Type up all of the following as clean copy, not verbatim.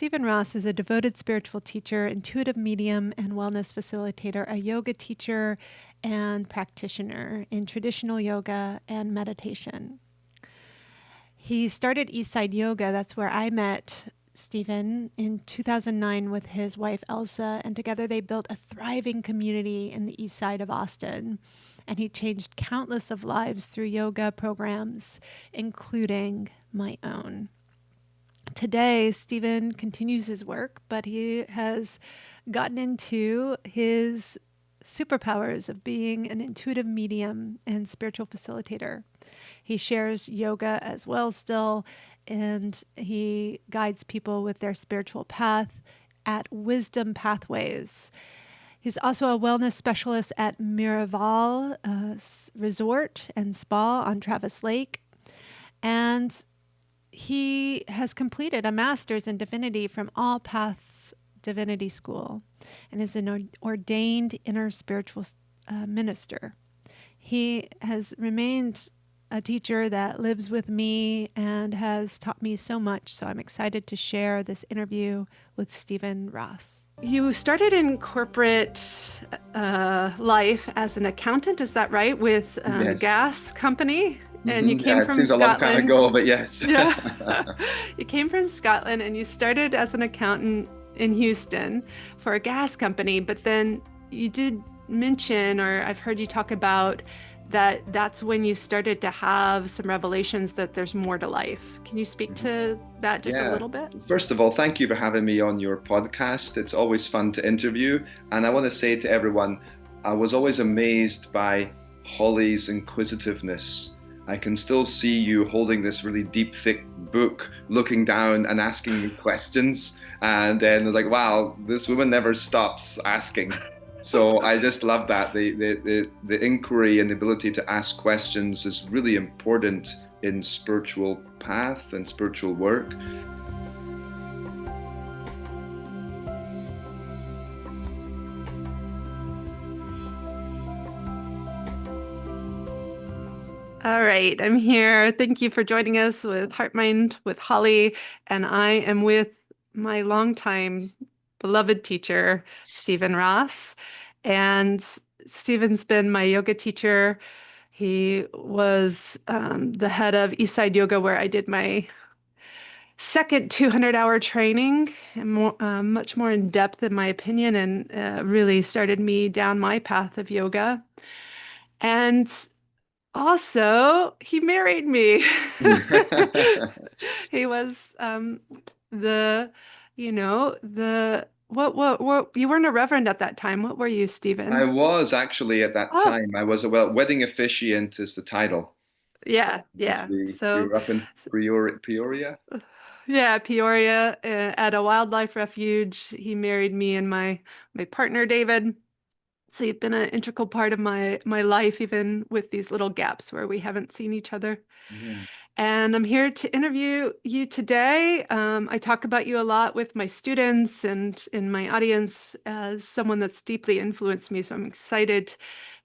Stephen Ross is a devoted spiritual teacher, intuitive medium, and wellness facilitator, a yoga teacher and practitioner in traditional yoga and meditation. He started Eastside Yoga, that's where I met Stephen, in 2009 with his wife Elsa, and together they built a thriving community in the east side of Austin. And he changed countless of lives through yoga programs, including my own. Today, Stephen continues his work, but he has gotten into his superpowers of being an intuitive medium and spiritual facilitator. He shares yoga as well still, and he guides people with their spiritual path at Wisdom Pathways. He's also a wellness specialist at Miraval Resort and Spa on Travis Lake. And he has completed a master's in divinity from All Paths Divinity School and is an ordained inner spiritual minister. He has remained a teacher that lives with me and has taught me so much. So I'm excited to share this interview with Stephen Ross. You started in corporate life as an accountant, is that right? With a Yes. gas company? And you came Yeah, it from seems a long time Scotland. ago, but yes. Yeah. You came from Scotland and you started as an accountant in Houston for a gas company, but then you did mention, or I've heard you talk about, that's when you started to have some revelations that there's more to life. Can you speak to that just a Yeah. little bit? First of all, thank you for having me on your podcast. It's always fun to interview. And I want to say to everyone, I was always amazed by Holli's inquisitiveness. I can still see you holding this really deep, thick book, looking down and asking me questions. And then it's like, wow, this woman never stops asking. So I just love that. The inquiry and the ability to ask questions is really important in spiritual path and spiritual work. All right, I'm here. Thank you for joining us with Heartmind with Holli, and I am with my longtime beloved teacher, Stephen Ross. And Stephen's been my yoga teacher. He was the head of Eastside Yoga, where I did my second 200-hour training, and much more in depth, in my opinion, and really started me down my path of yoga. And also, he married me. He was the, what, you weren't a reverend at that time. What were you, I Stephen? was actually at that Oh, time. I was a wedding officiant is the title. yeah, Because yeah. we So, were up in Peoria. yeah, Peoria, at a wildlife refuge. He married me and my partner, David. So you've been an integral part of my life, even with these little gaps where we haven't seen each other. Yeah. And I'm here to interview you today. I talk about you a lot with my students and in my audience as someone that's deeply influenced me. So I'm excited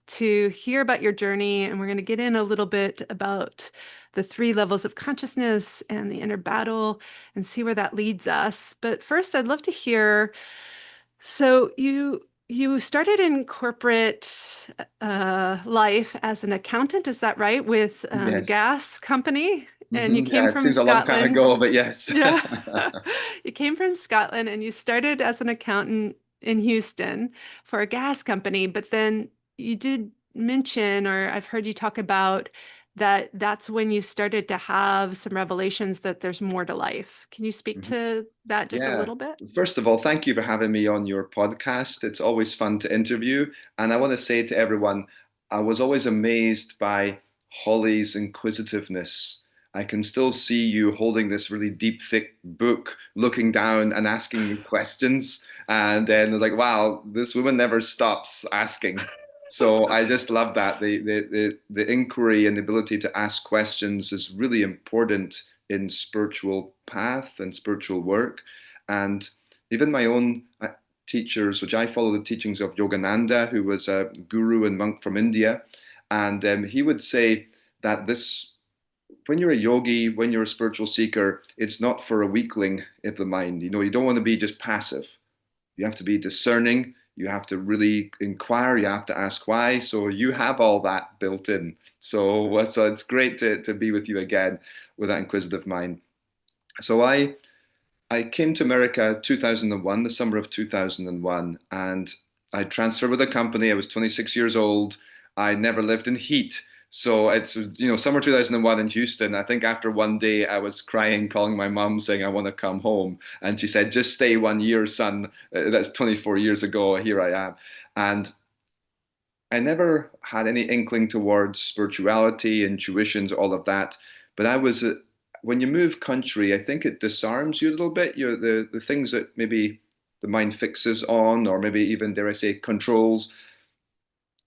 to hear about your journey. And we're going to get in a little bit about the three levels of consciousness and the inner battle and see where that leads us. But first, I'd love to hear, so you started in corporate life as an accountant, is that right? With the Yes. gas company, and you came Yeah, it from seems a long time Scotland. ago, but yes. Yeah. You came from Scotland and you started as an accountant in Houston for a gas company, but then you did mention, or I've heard you talk about, that's when you started to have some revelations that there's more to life. Can you speak to that just a Yeah. little bit? First of all, thank you for having me on your podcast. It's always fun to interview. And I want to say to everyone, I was always amazed by Holly's inquisitiveness. I can still see you holding this really deep, thick book, looking down and asking me questions. And then it's like, wow, this woman never stops asking. So I just love that. The inquiry and the ability to ask questions is really important in spiritual path and spiritual work. And even my own teachers, which I follow the teachings of Yogananda, who was a guru and monk from India, and he would say that this when you're a yogi, when you're a spiritual seeker, it's not for a weakling of the mind. You know, you don't want to be just passive. You have to be discerning. You have to really inquire. You have to ask why. So you have all that built in. So it's great to be with you again with that inquisitive mind. So I came to America 2001, the summer of 2001, and I transferred with a company. I was 26 years old. I never lived in heat. So it's, summer 2001 in Houston. I think after one day I was crying, calling my mom saying, I want to come home. And she said, just stay 1 year, son. That's 24 years ago. Here I am. And I never had any inkling towards spirituality, intuitions, all of that. But when you move country, I think it disarms you a little bit. The things that maybe the mind fixes on, or maybe even, dare I say, controls,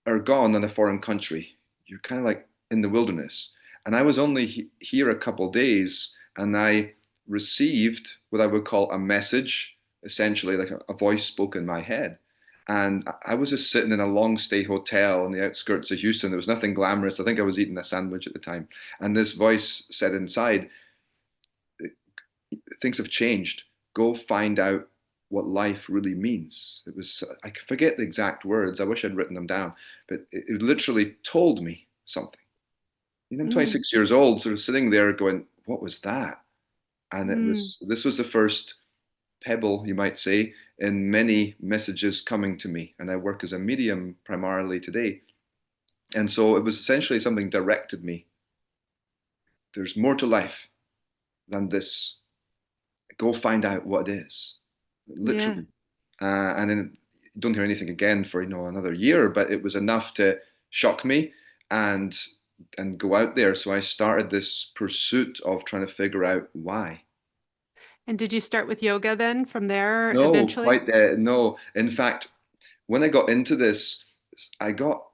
are gone in a foreign country. You're kind of like in the wilderness. And I was only here a couple days, and I received what I would call a message, essentially like a voice spoke in my head. And I was just sitting in a long stay hotel on the outskirts of Houston. There was nothing glamorous. I think I was eating a sandwich at the time. And this voice said inside, things have changed. Go find out what life really means. It was, I forget the exact words. I wish I'd written them down, but it literally told me something. I'm Mm, 26 years old, sort of sitting there going, what was that? And mm. this was the first pebble, you might say, in many messages coming to me. And I work as a medium primarily today. And so it was essentially something directed me. There's more to life than this. Go find out what it is, Yeah. literally. And then don't hear anything again for another year, but it was enough to shock me and go out there. So I started this pursuit of trying to figure out why. And did you start with yoga then from there No, eventually? quite no. In fact, when I got into this, I got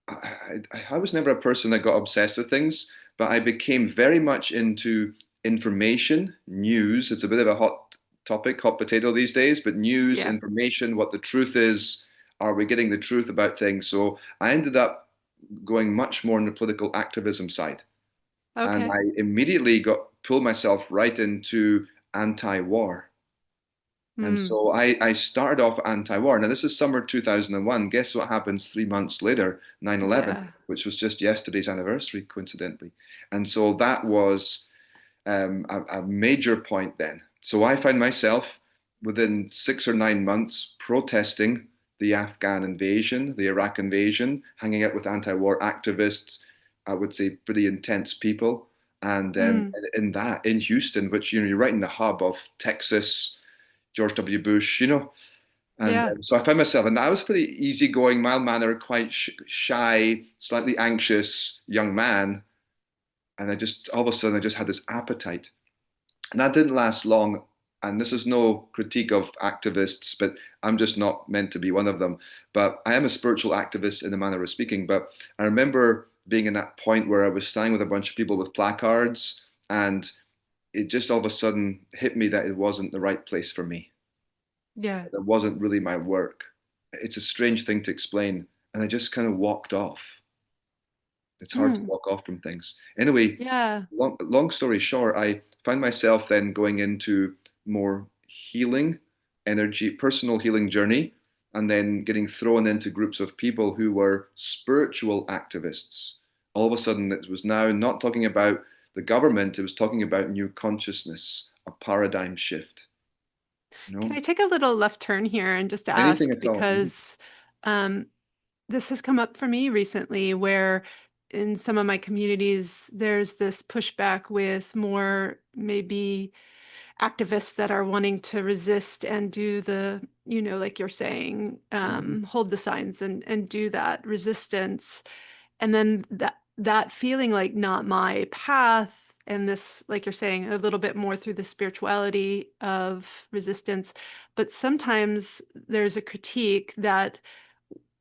I was never a person that got obsessed with things, but I became very much into information, news. It's a bit of a hot topic, hot potato these days, but news, Yeah. information, what the truth is, are we getting the truth about things? So I ended up going much more on the political activism side. And Okay. I immediately got pulled myself right into anti-war. And Mm. so I started off anti-war. Now, this is summer 2001. Guess what happens 3 months later? 9/11, Yeah. which was just yesterday's anniversary, coincidentally. And so that was a major point then. So I found myself within 6 or 9 months protesting the Afghan invasion, the Iraq invasion, hanging out with anti-war activists, I would say pretty intense people. And Mm. in Houston, which you're right in the hub of Texas, George W. Bush, And Yeah. so I found myself, and I was a pretty easygoing, mild mannered, quite shy, slightly anxious young man. And all of a sudden, I just had this appetite. And that didn't last long. And this is no critique of activists, but I'm just not meant to be one of them. But I am a spiritual activist in a manner of speaking. But I remember being in that point where I was standing with a bunch of people with placards, and it just all of a sudden hit me that it wasn't the right place for me. Yeah. That wasn't really my work. It's a strange thing to explain. And I just kind of walked off. It's hard to Mm. walk off from things. Anyway, Yeah. long story short, I found myself then going into more healing energy, personal healing journey, and then getting thrown into groups of people who were spiritual activists. All of a sudden, it was now not talking about the government, it was talking about new consciousness, a paradigm shift. You Can know, I take a little left turn here and just anything ask at all. Mhm. because um, this has come up for me recently where in some of my communities there's this pushback with more maybe activists that are wanting to resist and do the, like you're saying, Mhm. hold the signs and do that resistance. And then that feeling like not my path and this, like you're saying, a little bit more through the spirituality of resistance. But sometimes there's a critique that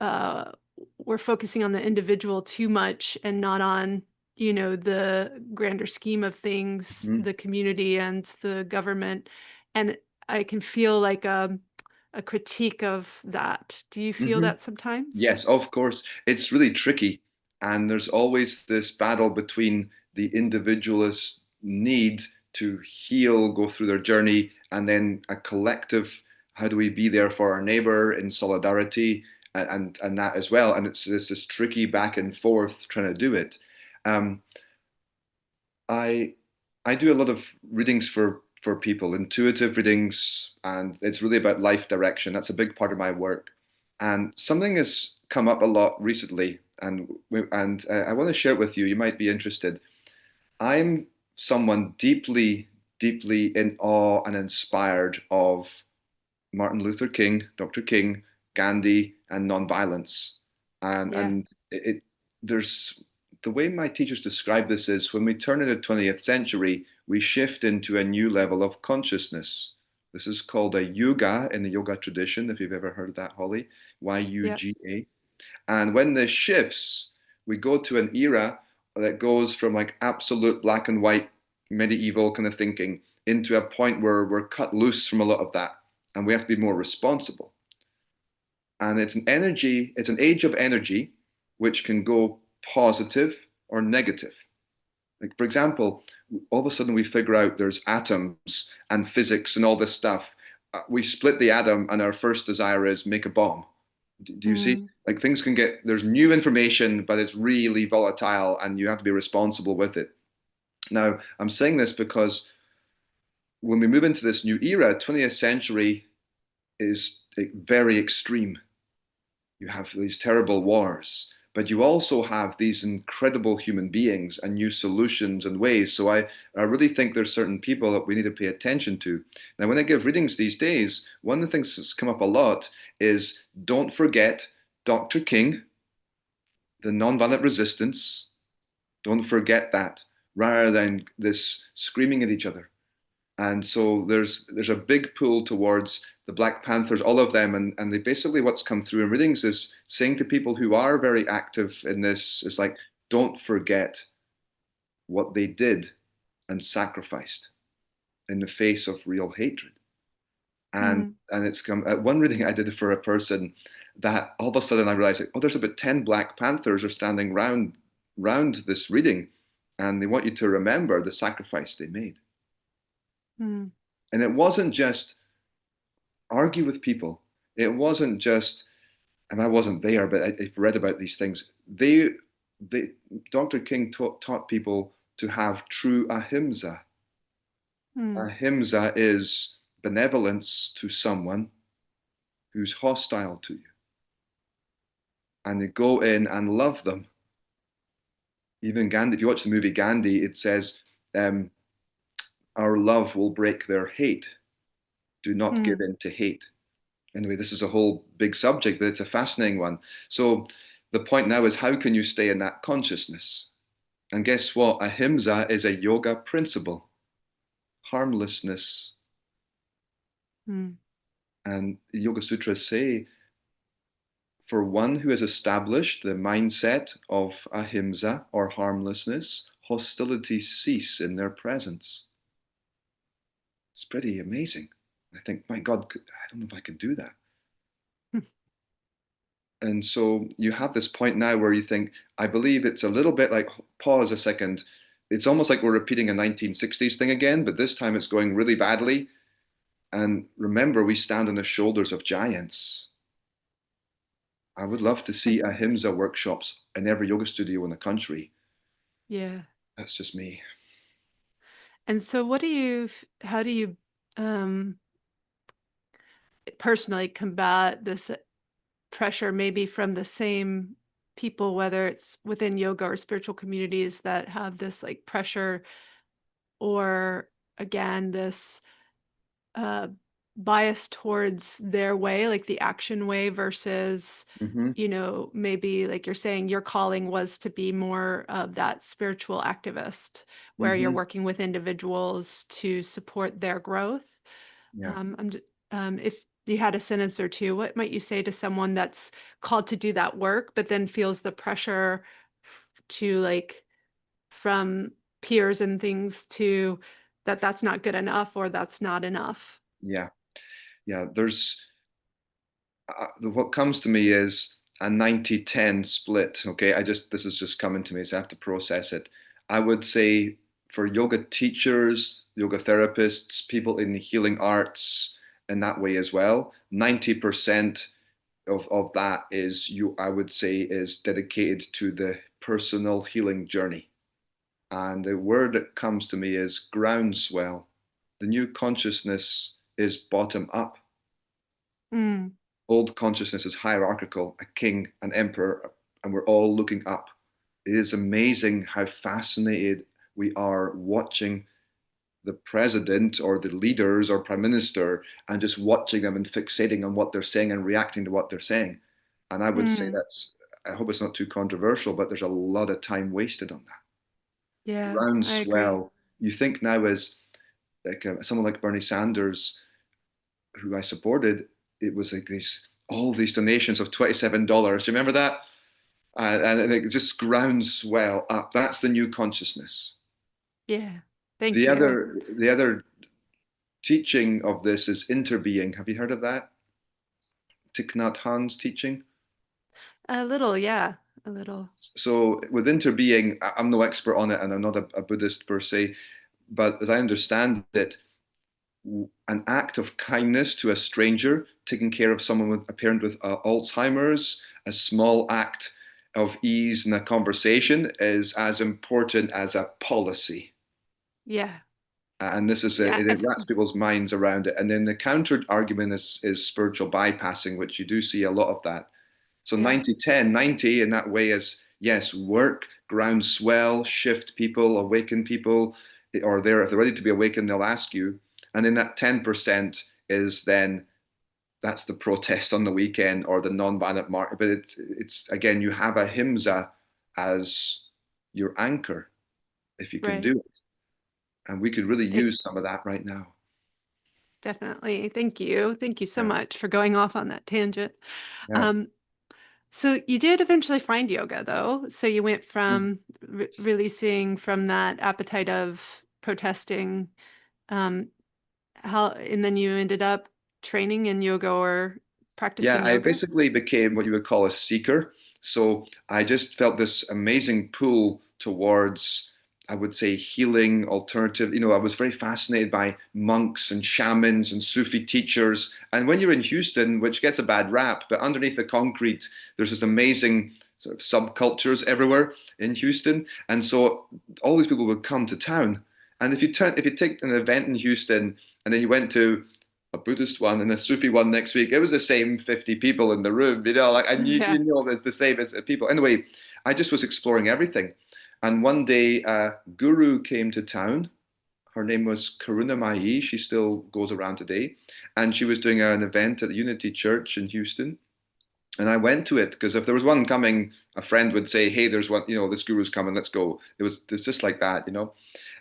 uh, we're focusing on the individual too much and not on, the grander scheme of things, Mhm. the community and the government. And I can feel like a critique of that. Do you feel Mhm. that sometimes? Yes, of course. It's really tricky. And there's always this battle between the individualist need to heal, go through their journey, and then a collective, how do we be there for our neighbor in solidarity and that as well. And it's this tricky back and forth trying to do it. Um, I I do a lot of readings for people, intuitive readings, and it's really about life direction. That's a big part of my work. And something has come up a lot recently, and I want to share it with you. You might be interested. I'm someone deeply, deeply in awe and inspired of Martin Luther King, Dr. King, Gandhi, and nonviolence. Yeah. And there's the way my teachers describe this is when we turn into the 20th century, we shift into a new level of consciousness. This is called a yuga in the yoga tradition, if you've ever heard of that, Holly, Yep. Y-U-G-A. And when this shifts, we go to an era that goes from like absolute black and white medieval kind of thinking into a point where we're cut loose from a lot of that and we have to be more responsible. And it's an age of energy which can go positive or negative. Like, for example, all of a sudden we figure out there's atoms and physics and all this stuff. We split the atom, and our first desire is make a bomb. Do you see? Mm. Like things can get, there's new information, but it's really volatile and you have to be responsible with it. Now, I'm saying this because when we move into this new era, 20th century is like, very extreme. You have these terrible wars, but you also have these incredible human beings and new solutions and ways. So I really think there's certain people that we need to pay attention to. Now, when I give readings these days, one of the things that's come up a lot is don't forget Dr. King, the nonviolent resistance. Don't forget that, rather than this screaming at each other. And so there's a big pull towards the Black Panthers, all of them, and they basically what's come through in readings is saying to people who are very active in this is like, don't forget what they did and sacrificed in the face of real hatred. Mm. And it's come at one reading I did for a person that all of a sudden I realized, like, oh, there's about 10 Black Panthers are standing round this reading, and they want you to remember the sacrifice they made. Mm. And it wasn't just argue with people. It wasn't just, and I wasn't there, but I've read about these things. They, Dr. King taught people to have true ahimsa. Mm. Ahimsa is benevolence to someone who's hostile to you, and you go in and love them. Even Gandhi, if you watch the movie Gandhi, it says, um, "Our love will break their hate. Do not give Mm. in to hate." Anyway, this is a whole big subject, but it's a fascinating one. So the point now is how can you stay in that consciousness? And guess what? Ahimsa is a yoga principle, harmlessness. Mm. And the Yoga Sutras say, for one who has established the mindset of ahimsa or harmlessness, hostilities cease in their presence. It's pretty amazing. I think, my God, I don't know if I could do that. And so you have this point now where you think, I believe it's a little bit like, pause a second. It's almost like we're repeating a 1960s thing again, but this time it's going really badly. And remember, we stand on the shoulders of giants. I would love to see And ahimsa workshops in every yoga studio in the country. yeah. That's just me. And so how do you um personally combat this pressure maybe from the same people, whether it's within yoga or spiritual communities that have this like pressure or again this uh, bias towards their way, like the action way versus, Hmm. maybe like you're saying your calling was to be more of that spiritual activist where you're Hmm. working with individuals to support their growth. Yeah. If you had a sentence or two, what might you say to someone that's called to do that work, but then feels the pressure to like from peers and things to that that's not good enough or that's not enough? Yeah. Yeah. What comes to me is a 90-10 split. Okay. This is just coming to me, so I have to process it. I would say for yoga teachers, yoga therapists, people in the healing arts, in that way as well, 90% of that is I would say is dedicated to the personal healing journey. And the word that comes to me is groundswell. The new consciousness is bottom up. Mm, Old consciousness is hierarchical, a king, an emperor, and we're all looking up. It is amazing how fascinated we are watching the president or the leaders or prime minister and just watching them and fixating on what they're saying and reacting to what they're saying. And I would say mm, that's, I hope it's not too controversial, but there's a lot of time wasted on that. yeah, I agree. Groundswell. You think now as like someone like Bernie Sanders, who I supported, it was like these all these donations of $27. Do you remember that? And it just groundswell up. That's the new consciousness. Yeah. Thank you. The other teaching of this is interbeing. Have you heard of that? Thich Nhat Hanh's teaching. A little, yeah, a little. So with interbeing, I'm no expert on it, and I'm not a Buddhist per se, but as I understand it, an act of kindness to a stranger, taking care of someone with a parent with Alzheimer's, a small act of ease in a conversation is as important as a policy. Yeah. And this is Yeah. it wraps people's minds around it. And then the counter argument is spiritual bypassing, which you do see a lot of that. So Yeah. 90-10, 90 in that way is yes, work, groundswell, shift people, awaken people, or they're if they're ready to be awakened, they'll ask you. And then that 10% is then that's the protest on the weekend or the non-violent march. But it's again, you have a himsa as your anchor if you can Right. do it. And we could really Th use some of that right now. Definitely. Thank you. Thank you so Yeah. much for going off on that tangent. Yeah. Um, so you did eventually find yoga, though. So you went from releasing from that appetite of protesting, um, and then you ended up training in yoga or Yeah, practicing I yoga. basically became what you would call a seeker. So I just felt this amazing pull towards, I would say, healing, alternative. I was very fascinated by monks and shamans and Sufi teachers. And when you're in Houston, which gets a bad rap, but underneath the concrete, there's this amazing sort of subcultures everywhere in Houston. And so all these people would come to town. And if you take an event in Houston and then you went to a Buddhist one and a Sufi one next week, it was the same 50 people in the room, like I knew, Yeah. it's the same as people. Anyway, I just was exploring everything. And one day, a guru came to town. Her name was Karuna Mai. She still goes around today. And she was doing an event at the Unity Church in Houston. And I went to it because if there was one coming, a friend would say, "Hey, there's one, this guru's coming, let's go." It's just like that.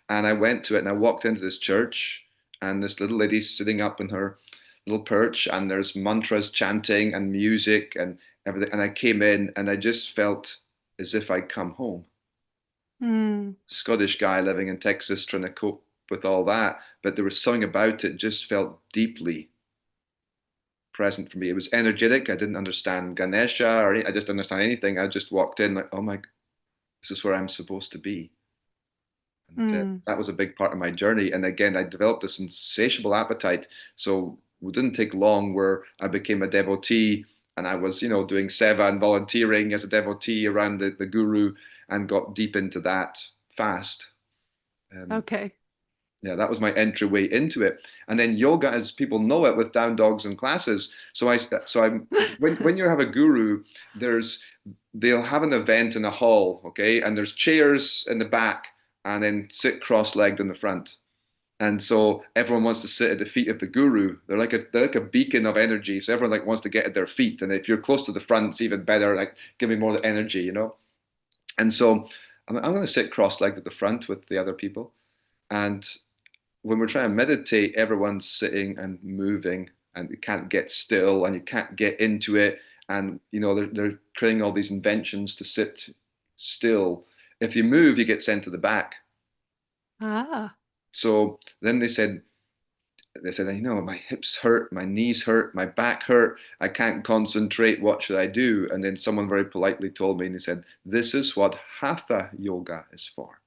And I went to it and I walked into this church and this little lady sitting up in her little perch and there's mantras chanting and music and everything. And I came in and I just felt as if I'd come home. Mm, Scottish guy living in Texas trying to cope with all that. But there was something about it just felt deeply present for me. It was energetic. I didn't understand Ganesha or I just didn't understand anything. I just walked in like, oh my, this is where I'm supposed to be. And mm. that was a big part of my journey. And again, I developed this insatiable appetite. So it didn't take long where I became a devotee and I was, doing seva and volunteering as a devotee around the guru and got deep into that fast. Um, Okay. yeah, that was my entryway into it. And then yoga, as people know it, with down dogs and classes. So I'm when you have a guru, they'll have an event in a hall, okay, and there's chairs in the back, and then sit cross-legged in the front. And so everyone wants to sit at the feet of the guru. They're like a beacon of energy. So everyone like wants to get at their feet. And if you're close to the front, it's even better. Like give me more energy. And so I'm going to sit cross-legged at the front with the other people. And when we're trying to meditate, everyone's sitting and moving, and you can't get still, and you can't get into it. And they're creating all these inventions to sit still. If you move, you get sent to the back. Ah. So then they said, my hips hurt, my knees hurt, my back hurt. I can't concentrate. What should I do? And then someone very politely told me, and he said, "This is what hatha yoga is for."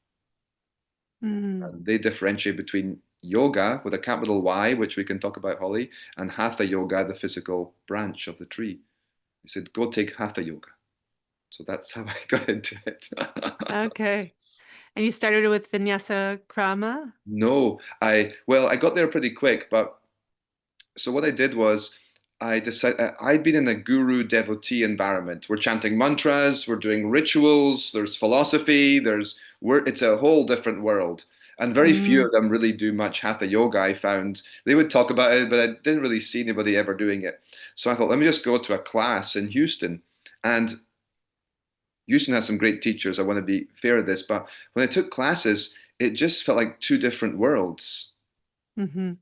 Mm. And they differentiate between yoga with a capital Y, which we can talk about, Holly, and hatha yoga, the physical branch of the tree. He said, go take hatha yoga. So that's how I got into it. Okay. And you started with Vinyasa Krama? No, I got there pretty quick, but so what I did was I decided I'd been in a guru devotee environment. We're chanting mantras, we're doing rituals, there's philosophy, it's a whole different world. And very few Mm. of them really do much hatha yoga, I found. They would talk about it, but I didn't really see anybody ever doing it. So I thought, let me just go to a class in Houston. And Houston has some great teachers. I want to be fair of this, but when I took classes, it just felt like two different worlds. Mm-hmm.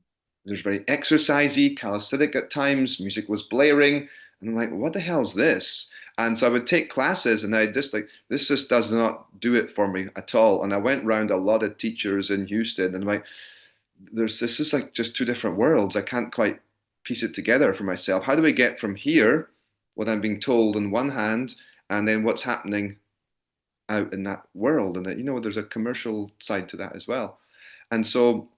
There's very exercisey, calisthenic at times. Music was blaring, and I'm like, what the hell's this? And so I would take classes, and I just like this just does not do it for me at all. And I went around a lot of teachers in Houston, and I'm like, there's this is like just two different worlds. I can't quite piece it together for myself. How do we get from here, what I'm being told on one hand, and then what's happening out in that world? And there's a commercial side to that as well. And so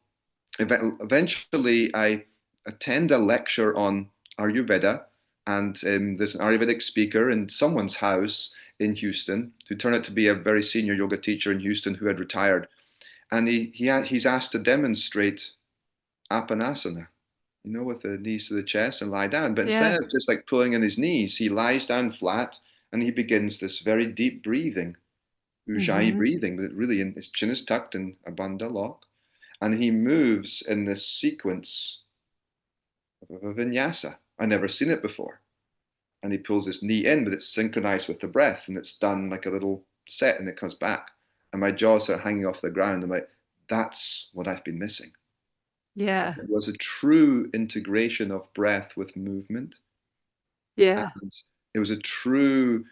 eventually I attend a lecture on Ayurveda, and there's an Ayurvedic speaker in someone's house in Houston who turned out to be a very senior yoga teacher in Houston who had retired, and he's asked to demonstrate apanasana, with the knees to the chest and lie down. But instead Yeah. of just like pulling in his knees, he lies down flat and he begins this very deep breathing, ujjayi Mm-hmm. breathing, but really his chin is tucked in a bandha lock, and he moves in this sequence of a vinyasa. I never seen it before. And he pulls his knee in, but it's synchronized with the breath, and it's done like a little set, and it comes back. And my jaws are hanging off the ground. I'm like, that's what I've been missing. Yeah. It was a true integration of breath with movement, Yeah. and it was a true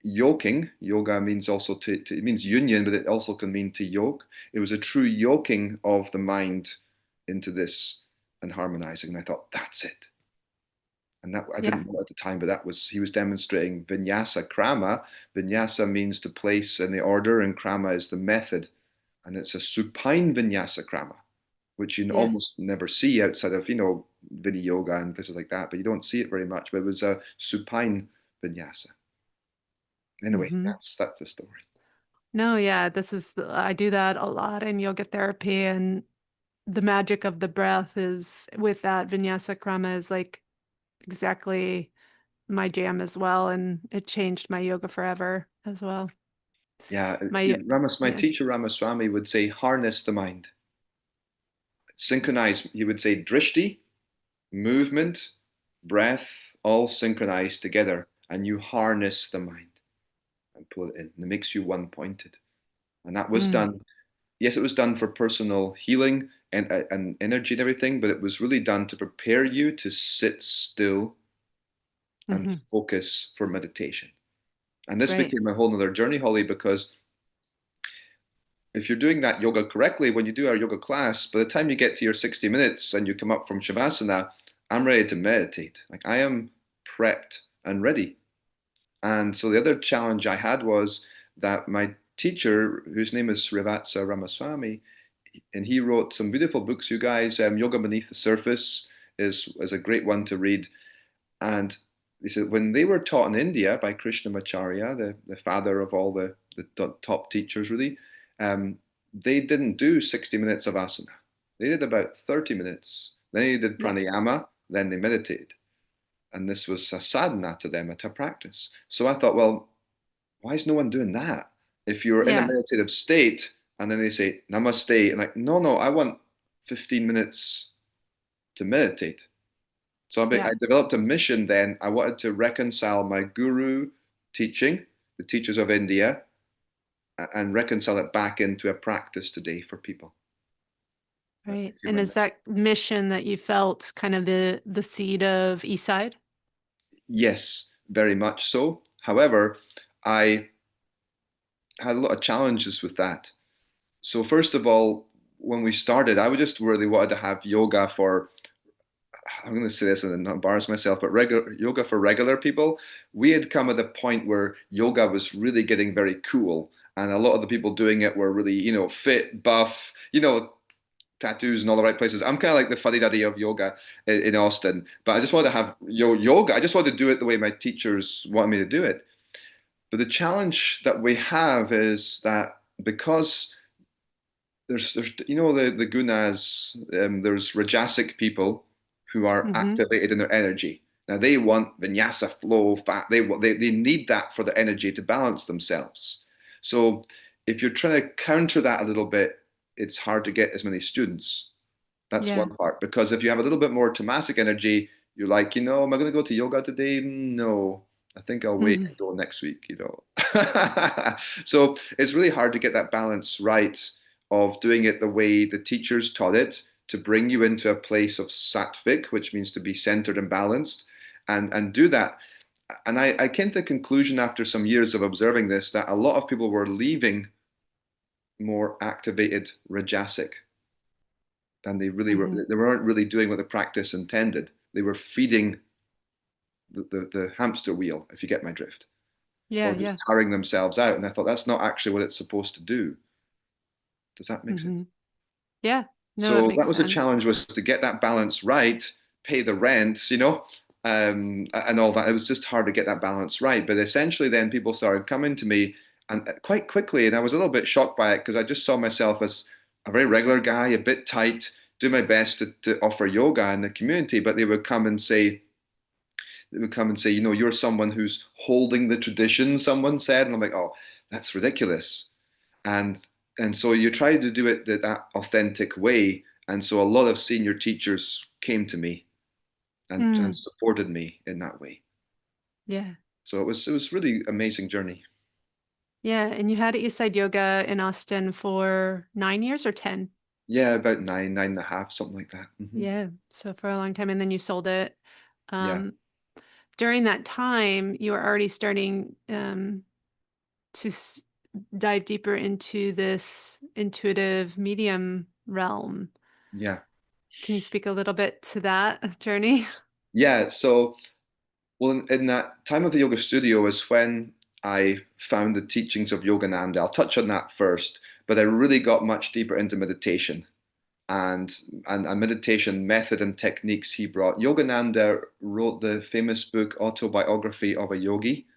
yoking. Yoga means also it means union, but it also can mean to yoke. It was a true yoking of the mind into this and harmonizing. And I thought, that's it. And that I Yeah. didn't know at the time, but he was demonstrating vinyasa krama. Vinyasa means to place in the order, and krama is the method. And it's a supine vinyasa krama, which you Yeah. almost never see outside of, Vini yoga and places like that, but you don't see it very much. But it was a supine vinyasa. Anyway, Mm-hmm. that's the story. No, yeah, I do that a lot in yoga therapy, and the magic of the breath is with that Vinyasa Krama is like exactly my jam as well, and it changed my yoga forever as well. Yeah, My My yeah, teacher Ramaswamy would say, harness the mind, synchronize. He would say, drishti, movement, breath, all synchronized together, and you harness the mind and pull it in. And it makes you one pointed. And that was mm, done. Yes, it was done for personal healing and energy and everything, but it was really done to prepare you to sit still and hmm, focus for meditation. And this right, became a whole other journey, Holly, because if you're doing that yoga correctly, when you do our yoga class, by the time you get to your 60 minutes and you come up from Shavasana, I'm ready to meditate. Like I am prepped and ready. And so the other challenge I had was that my teacher, whose name is Srivatsa Ramaswamy, and he wrote some beautiful books, you guys. Yoga Beneath the Surface is a great one to read. And he said when they were taught in India by Krishnamacharya, the father of all the top teachers, really, they didn't do 60 minutes of asana. They did about 30 minutes. Then they did yeah, pranayama, then they meditated. And this was a sadhana to them, a practice. So I thought, well, why is no one doing that? If you're in a yeah, meditative state and then they say namaste, and like, no, no, I want 15 minutes to meditate. So yeah, I developed a mission then. I wanted to reconcile my guru teaching, the teachers of India, and reconcile it back into a practice today for people. right. If you And mind. is that mission that you felt kind of the seed of Eastside? Yes, very much so. However, I had a lot of challenges with that. So first of all, when we started, I would just really wanted to have yoga for, I'm going to say this and not embarrass myself, but regular yoga for regular people. We had come at a point where yoga was really getting very cool, and a lot of the people doing it were really, fit, buff, tattoos in all the right places. I'm kind of like the fuddy duddy of yoga in Austin, but I just want to have yoga. I just want to do it the way my teachers want me to do it. But the challenge that we have is that because there's the gunas, there's rajasic people who are Mm-hmm. activated in their energy. Now they want vinyasa flow, fat. They need that for the energy to balance themselves. So if you're trying to counter that a little bit, it's hard to get as many students. That's Yeah. one part. Because if you have a little bit more tamasic energy, you're like, am I going to go to yoga today? No, I think I'll wait Mm-hmm. and go next week. So it's really hard to get that balance right of doing it the way the teachers taught it to bring you into a place of sattvic, which means to be centered and balanced, and do that. And I came to the conclusion after some years of observing this that a lot of people were leaving more activated rajasic than they really were. Mm-hmm. They weren't really doing what the practice intended. They were feeding the hamster wheel, if you get my drift, Yeah, or just yeah. tiring themselves out. And I thought that's not actually what it's supposed to do. Does that make Mm-hmm. sense? Yeah. No, that So that makes was a sense. challenge, was to get that balance right, pay the rent, and all that. It was just hard to get that balance right. But essentially, then people started coming to me, and quite quickly, and I was a little bit shocked by it because I just saw myself as a very regular guy, a bit tight, do my best to offer yoga in the community. But they would come and say, you're someone who's holding the tradition, someone said. And I'm like, oh, that's ridiculous. And so you try to do it that authentic way. And so a lot of senior teachers came to me and Mm. supported me in that way. Yeah. So it was really amazing journey. Yeah. And you had Eastside Yoga in Austin for 9 years or 10? Yeah, about 9.5, something like that. Yeah. So for a long time. And then you sold it. Yeah, Um, During that time, you were already starting to dive deeper into this intuitive medium realm. yeah, Can you speak a little bit to that journey? yeah. So, well, in that time of the yoga studio is when I found the teachings of Yogananda. I'll touch on that first, but I really got much deeper into meditation and and meditation method and techniques he brought. Yogananda wrote the famous book Autobiography of a Yogi.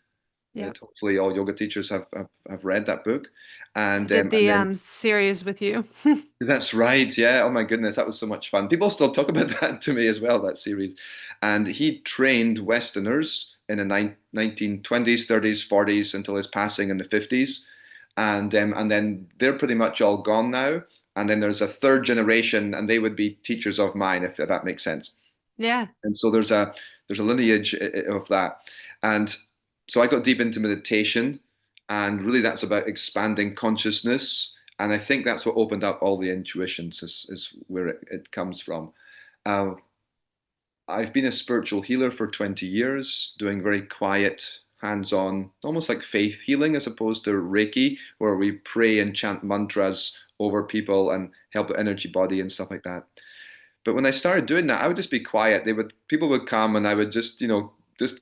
Yeah. Hopefully, all yoga teachers have read that book, I and did um, and the then series with you. that's right. Yeah. Oh my goodness, that was so much fun. People still talk about that to me as well, that series. And he trained Westerners in the 1920s, 30s, 40s until his passing in the 50s. And then they're pretty much all gone now. And then there's a third generation, and they would be teachers of mine, if that makes sense. Yeah. And so there's a lineage of that. And so I got deep into meditation, and really that's about expanding consciousness. And I think that's what opened up all the intuitions, is where it comes from. Uh, I've been a spiritual healer for 20 years, doing very quiet, hands-on, almost like faith healing as opposed to Reiki, where we pray and chant mantras over people and help the energy body and stuff like that. But when I started doing that, I would just be quiet. People would come, and I would just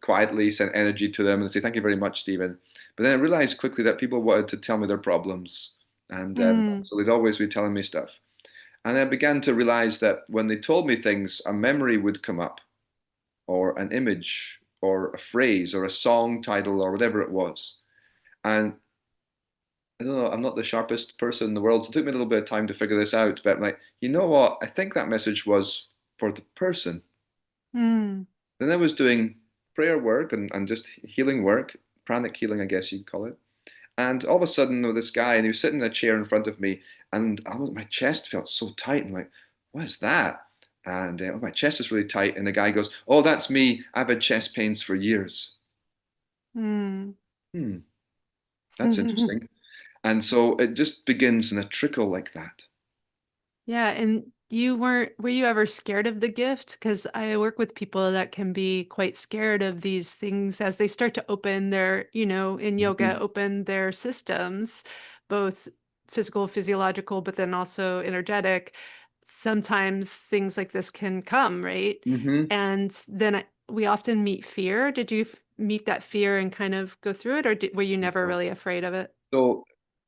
quietly send energy to them and say, "Thank you very much, Stephen." But then I realized quickly that people wanted to tell me their problems, and Mm. so they'd always be telling me stuff. And I began to realize that when they told me things, a memory would come up, or an image, or a phrase, or a song title, or whatever it was. And I don't know, I'm not the sharpest person in the world, so it took me a little bit of time to figure this out. But I'm like, you know what? I think that message was for the person. Mm. Then I was doing prayer work and just healing work, pranic healing, I guess you'd call it. And all of a sudden, there was this guy, and he was sitting in a chair in front of me, and my chest felt so tight. I'm like, what is that? And oh, my chest is really tight. And the guy goes, oh, that's me. I've had chest pains for years. Mm. Hmm, that's interesting. And so it just begins in a trickle like that. Yeah, and were you ever scared of the gift? Because I work with people that can be quite scared of these things as they start to open their, in yoga, Mhm. open their systems, both physical, physiological, but then also energetic. Sometimes things like this can come, right? Hmm. And then we often meet fear. Did you meet that fear and kind of go through it, or were you never really afraid of it?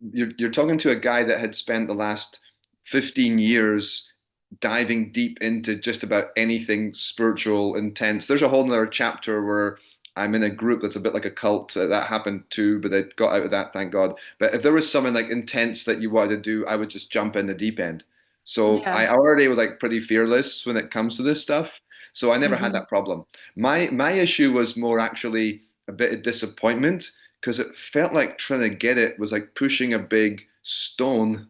you're talking to a guy that had spent the last 15 years diving deep into just about anything spiritual, intense. There's a whole nother chapter where I'm in a group that's a bit like a cult. That happened too, but I got out of that, thank God. But if there was something like intense that you wanted to do, I would just jump in the deep end. So I Yeah. already was like pretty fearless when it comes to this stuff. So I never had Hmm. that problem. My issue was more actually a bit of disappointment because it felt like trying to get it was like pushing a big stone,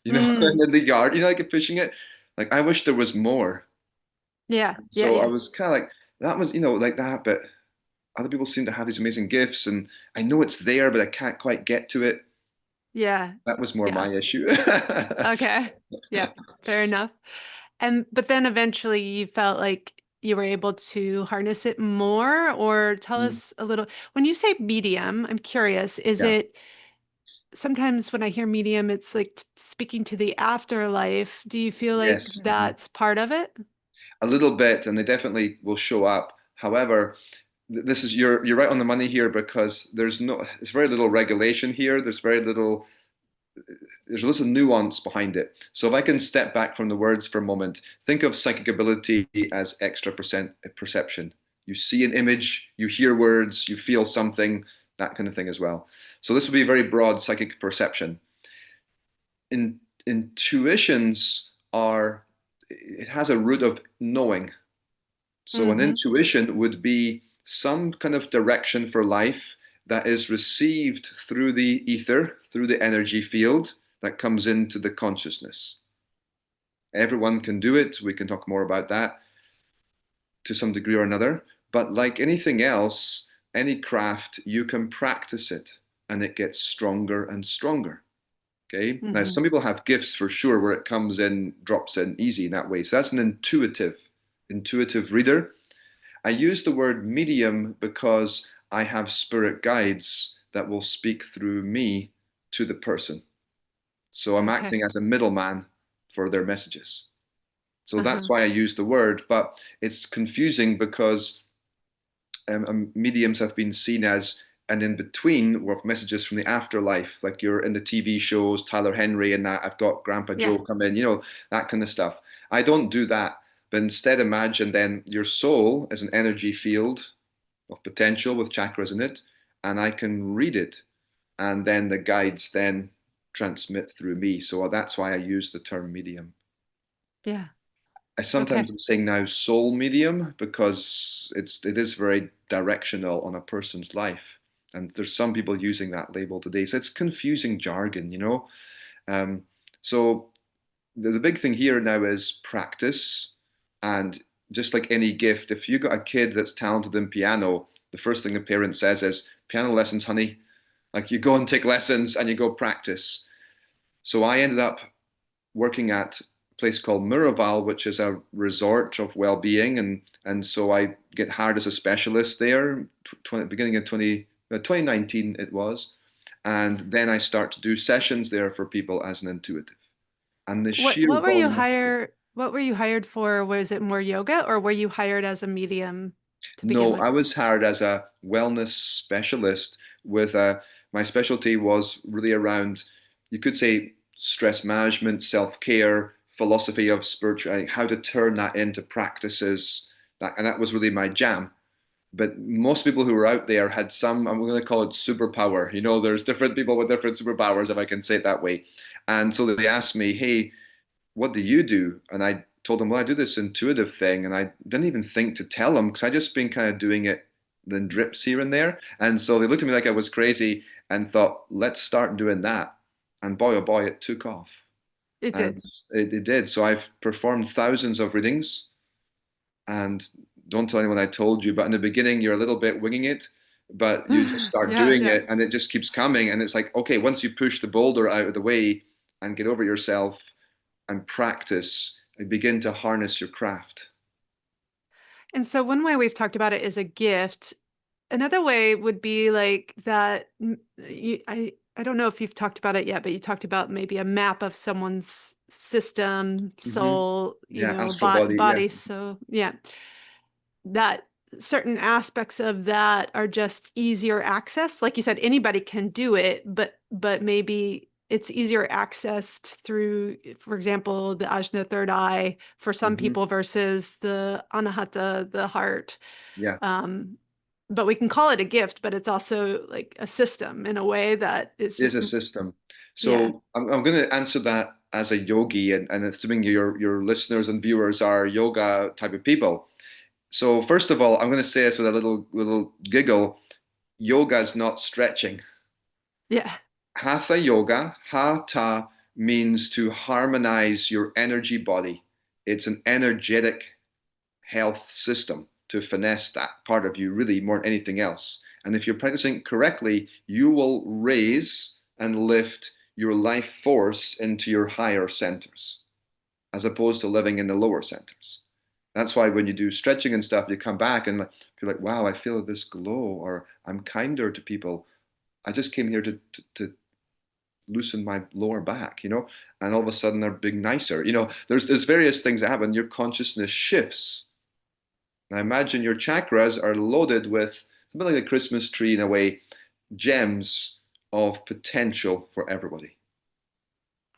Mm. in the yard, like pushing it. Like I wish there was more. Yeah. Yeah. So I Yeah. was kind of like, that was, like that, but other people seem to have these amazing gifts, and I know it's there, but I can't quite get to it. Yeah. That was more Yeah. my issue. Okay. Yeah. Fair enough. And but then eventually you felt like you were able to harness it more, or tell Mm, us a little. When you say medium, I'm curious, is yeah. it sometimes when I hear medium, it's like speaking to the afterlife. Do you feel like Yes. that's part of it? A little bit, and they definitely will show up. However, this is you're right on the money here because there's very little regulation here. There's lots of nuance behind it. So if I can step back from the words for a moment, think of psychic ability as extra perception. You see an image, you hear words, you feel something, that kind of thing as well. So this would be very broad psychic perception. Intuitions are, it has a root of knowing. So an Mm-hmm. intuition would be some kind of direction for life that is received through the ether, through the energy field that comes into the consciousness. Everyone can do it. We can talk more about that to some degree or another. But like anything else, any craft, you can practice it and it gets stronger and stronger. Okay. Now, Mm-hmm. some people have gifts for sure where it comes in, drops in easy in that way. So that's an intuitive reader. I use the word medium because I have spirit guides that will speak through me to the person. So I'm Okay. acting as a middleman for their messages. So that's Uh-huh. why I use the word, but it's confusing because mediums have been seen as an in between with messages from the afterlife, like you're in the TV shows, Tyler Henry, and that I've got Grandpa Yeah. Joe come in, that kind of stuff. I don't do that, but instead imagine then your soul is an energy field of potential with chakras in it, and I can read it, and then the guides then transmit through me. So that's why I use the term medium. Yeah. I Okay. sometimes am saying now soul medium because it is very directional on a person's life, and there's some people using that label today. So it's confusing jargon. Um, so the big thing here now is practice, and just like any gift, if you got a kid that's talented in piano, the first thing the parent says is piano lessons, honey. Like you go and take lessons and you go practice. So I ended up working at a place called Miraval, which is a resort of well-being, and so I get hired as a specialist there, beginning of 2019 it was, and then I start to do sessions there for people as an intuitive, and the What sheer volume of what were you hired for? Was it more yoga, or were you hired as a medium to begin no, with? I was hired as a wellness specialist with my specialty was really around, you could say, stress management, self-care, philosophy of spirituality, how to turn that into practices. And that was really my jam. But most people who were out there had some, I'm going to call it superpower. There's different people with different superpowers, if I can say it that way. And so they asked me, hey, what do you do? And I told them, well, I do this intuitive thing. And I didn't even think to tell them because I just been kind of doing it in drips here and there. And so they looked at me like I was crazy and thought, let's start doing that. And boy, oh boy, it took off. It And did. it did. So I've performed thousands of readings. And don't tell anyone I told you, but in the beginning, you're a little bit winging it. But you just start Yeah, doing yeah. it and it just keeps coming. And it's like, okay, once you push the boulder out of the way and get over yourself, and practice and begin to harness your craft. And so one way we've talked about it is a gift. Another way would be like that. I don't know if you've talked about it yet, but you talked about maybe a map of someone's system, Hmm. soul, Yeah, astral body. Yeah. body. So yeah, that certain aspects of that are just easier access. Like you said, anybody can do it, but but maybe it's easier accessed through, for example, the ajna third eye for some Hmm. people versus the anahata, the heart. Yeah, Um, but we can call it a gift, but it's also like a system in a way that is it is just, a system. yeah, So I'm going to answer that as a yogi, and assuming your listeners and viewers are yoga type of people. So first of all, I'm going to say this with a little giggle. Yoga is not stretching. yeah, Hatha yoga, hatha means to harmonize your energy body. It's an energetic health system to finesse that part of you really more than anything else. And if you're practicing correctly, you will raise and lift your life force into your higher centers as opposed to living in the lower centers. That's why when you do stretching and stuff, you come back and you're like, wow, I feel this glow, or I'm kinder to people. I just came here to loosen my lower back, and all of a sudden they're being nicer. There's various things that happen. Your consciousness shifts. Now imagine your chakras are loaded with something like a Christmas tree in a way, gems of potential for everybody.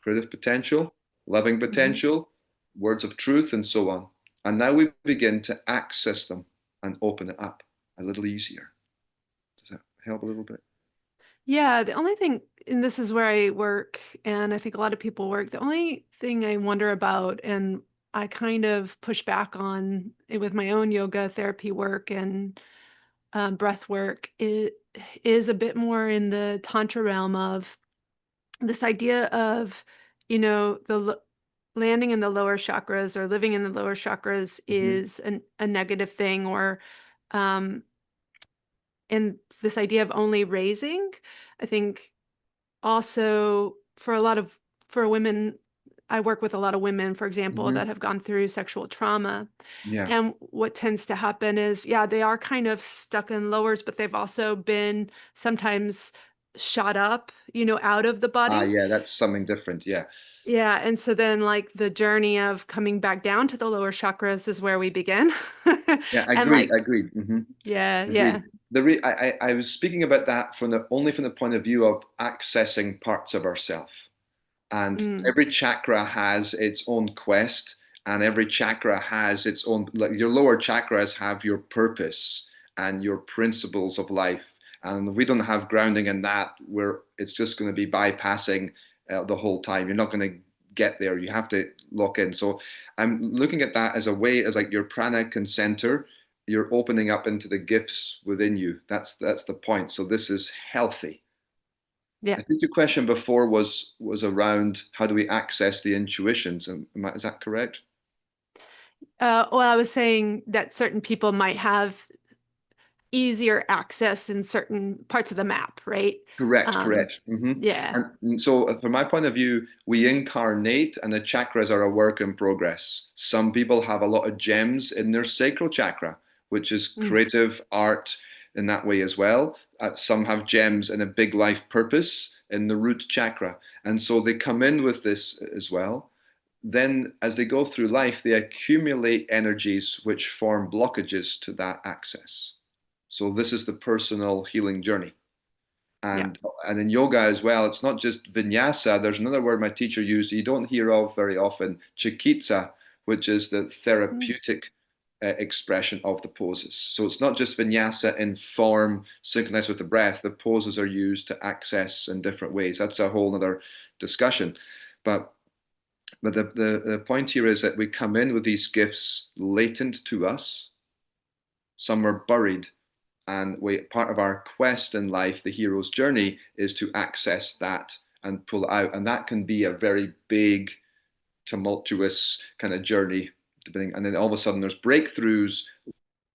Creative potential, loving mhm. potential, words of truth, and so on. And now we begin to access them and open it up a little easier. Does that help a little bit? Yeah, the only thing, and this is where I work, and I think a lot of people work, the only thing I wonder about, and I kind of push back on it with my own yoga therapy work and breath work, it is a bit more in the Tantra realm of this idea of, landing in the lower chakras or living in the lower chakras Mm-hmm. is a negative thing, or um, and this idea of only raising, I think also for women, I work with a lot of women, for example, Mm-hmm. that have gone through sexual trauma. Yeah. And what tends to happen is, yeah, they are kind of stuck in lowers, but they've also been sometimes shot up, out of the Ah, body. yeah, that's something different. Yeah. Yeah. And so then, like, the journey of coming back down to the lower chakras is where we begin. Yeah, And agreed, like, agreed. Hmm. yeah, yeah. Agreed. I was speaking about that only from the point of view of accessing parts of ourself. And Mm, every chakra has its own quest, and every chakra has its own, like your lower chakras have your purpose and your principles of life. And if we don't have grounding in that, where it's just going to be bypassing the whole time. You're not going to get there. You have to lock in. So I'm looking at that as a way, as like your prana can center. You're opening up into the gifts within you. That's the point. So this is healthy. yeah. I think your question before was around how do we access the intuitions? Is that correct? Well, I was saying that certain people might have easier access in certain parts of the map, right? Correct, Um, correct. Hmm. yeah. And so, from my point of view, we incarnate, and the chakras are a work in progress. Some people have a lot of gems in their sacral chakra, which is Mm, creative art in that way as well. Some have gems in a big life purpose in the root chakra, and so they come in with this as well. Then, as they go through life, they accumulate energies which form blockages to that access. So, this is the personal healing journey. yeah. And in yoga as well, it's not just vinyasa. There's another word my teacher used you don't hear of very often, chikitsa, which is the Mm, therapeutic expression of the poses. So it's not just vinyasa in form synchronized with the breath. The poses are used to access in different ways. That's a whole other discussion. But the point here is that we come in with these gifts latent to us. Some are buried, and part of our quest in life, the hero's journey, is to access that and pull it out. And that can be a very big, tumultuous kind of journey. And then all of a sudden there's breakthroughs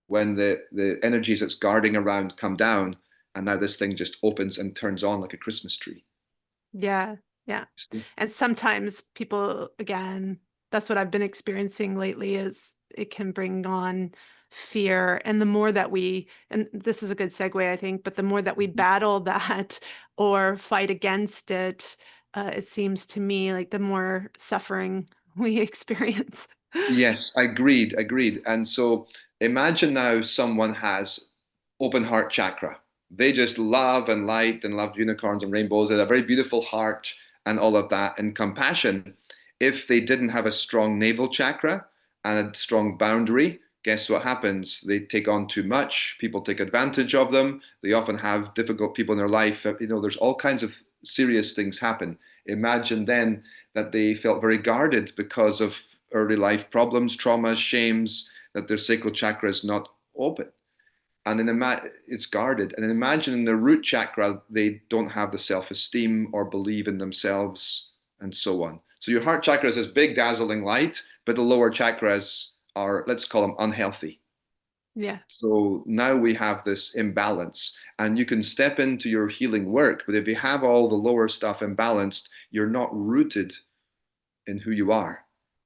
when the energies that's guarding around come down. And now this thing just opens and turns on like a Christmas tree. yeah. Yeah. And sometimes people, again, that's what I've been experiencing lately is it can bring on fear. And the more that and this is a good segue, I think, but the more that we battle that or fight against it, it seems to me like the more suffering we experience. Yes, agreed. And so imagine now someone has open heart chakra. They just love and light and love unicorns and rainbows. They have a very beautiful heart and all of that and compassion. If they didn't have a strong navel chakra and a strong boundary, guess what happens? They take on too much. People take advantage of them. They often have difficult people in their life. There's all kinds of serious things happen. Imagine then that they felt very guarded because of early life problems, traumas, shames, that their sacral chakra is not open. And then it's guarded. And then imagine in the root chakra, they don't have the self-esteem or believe in themselves and so on. So your heart chakra is this big dazzling light, but the lower chakras are, let's call them unhealthy. Yeah. So now we have this imbalance, and you can step into your healing work, but if you have all the lower stuff imbalanced, you're not rooted in who you are.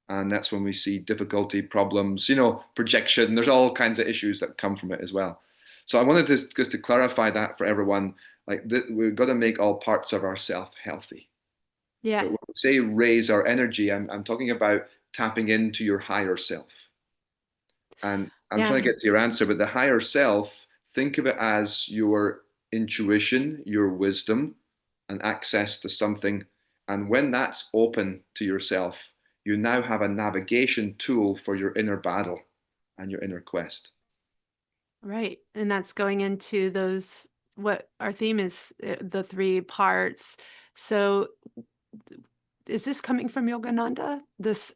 And that's when we see difficulty, problems, projection. There's all kinds of issues that come from it as well. So I wanted to just to clarify that for everyone, like we've got to make all parts of ourself healthy. Yeah. But when we say raise our energy, I'm talking about tapping into your higher self. And I'm trying to Yeah. get to your answer, but the higher self, think of it as your intuition, your wisdom, and access to something. And when that's open to yourself, you now have a navigation tool for your inner battle and your inner quest. Right. And that's going into those, what our theme is, the three parts. So is this coming from Yogananda, this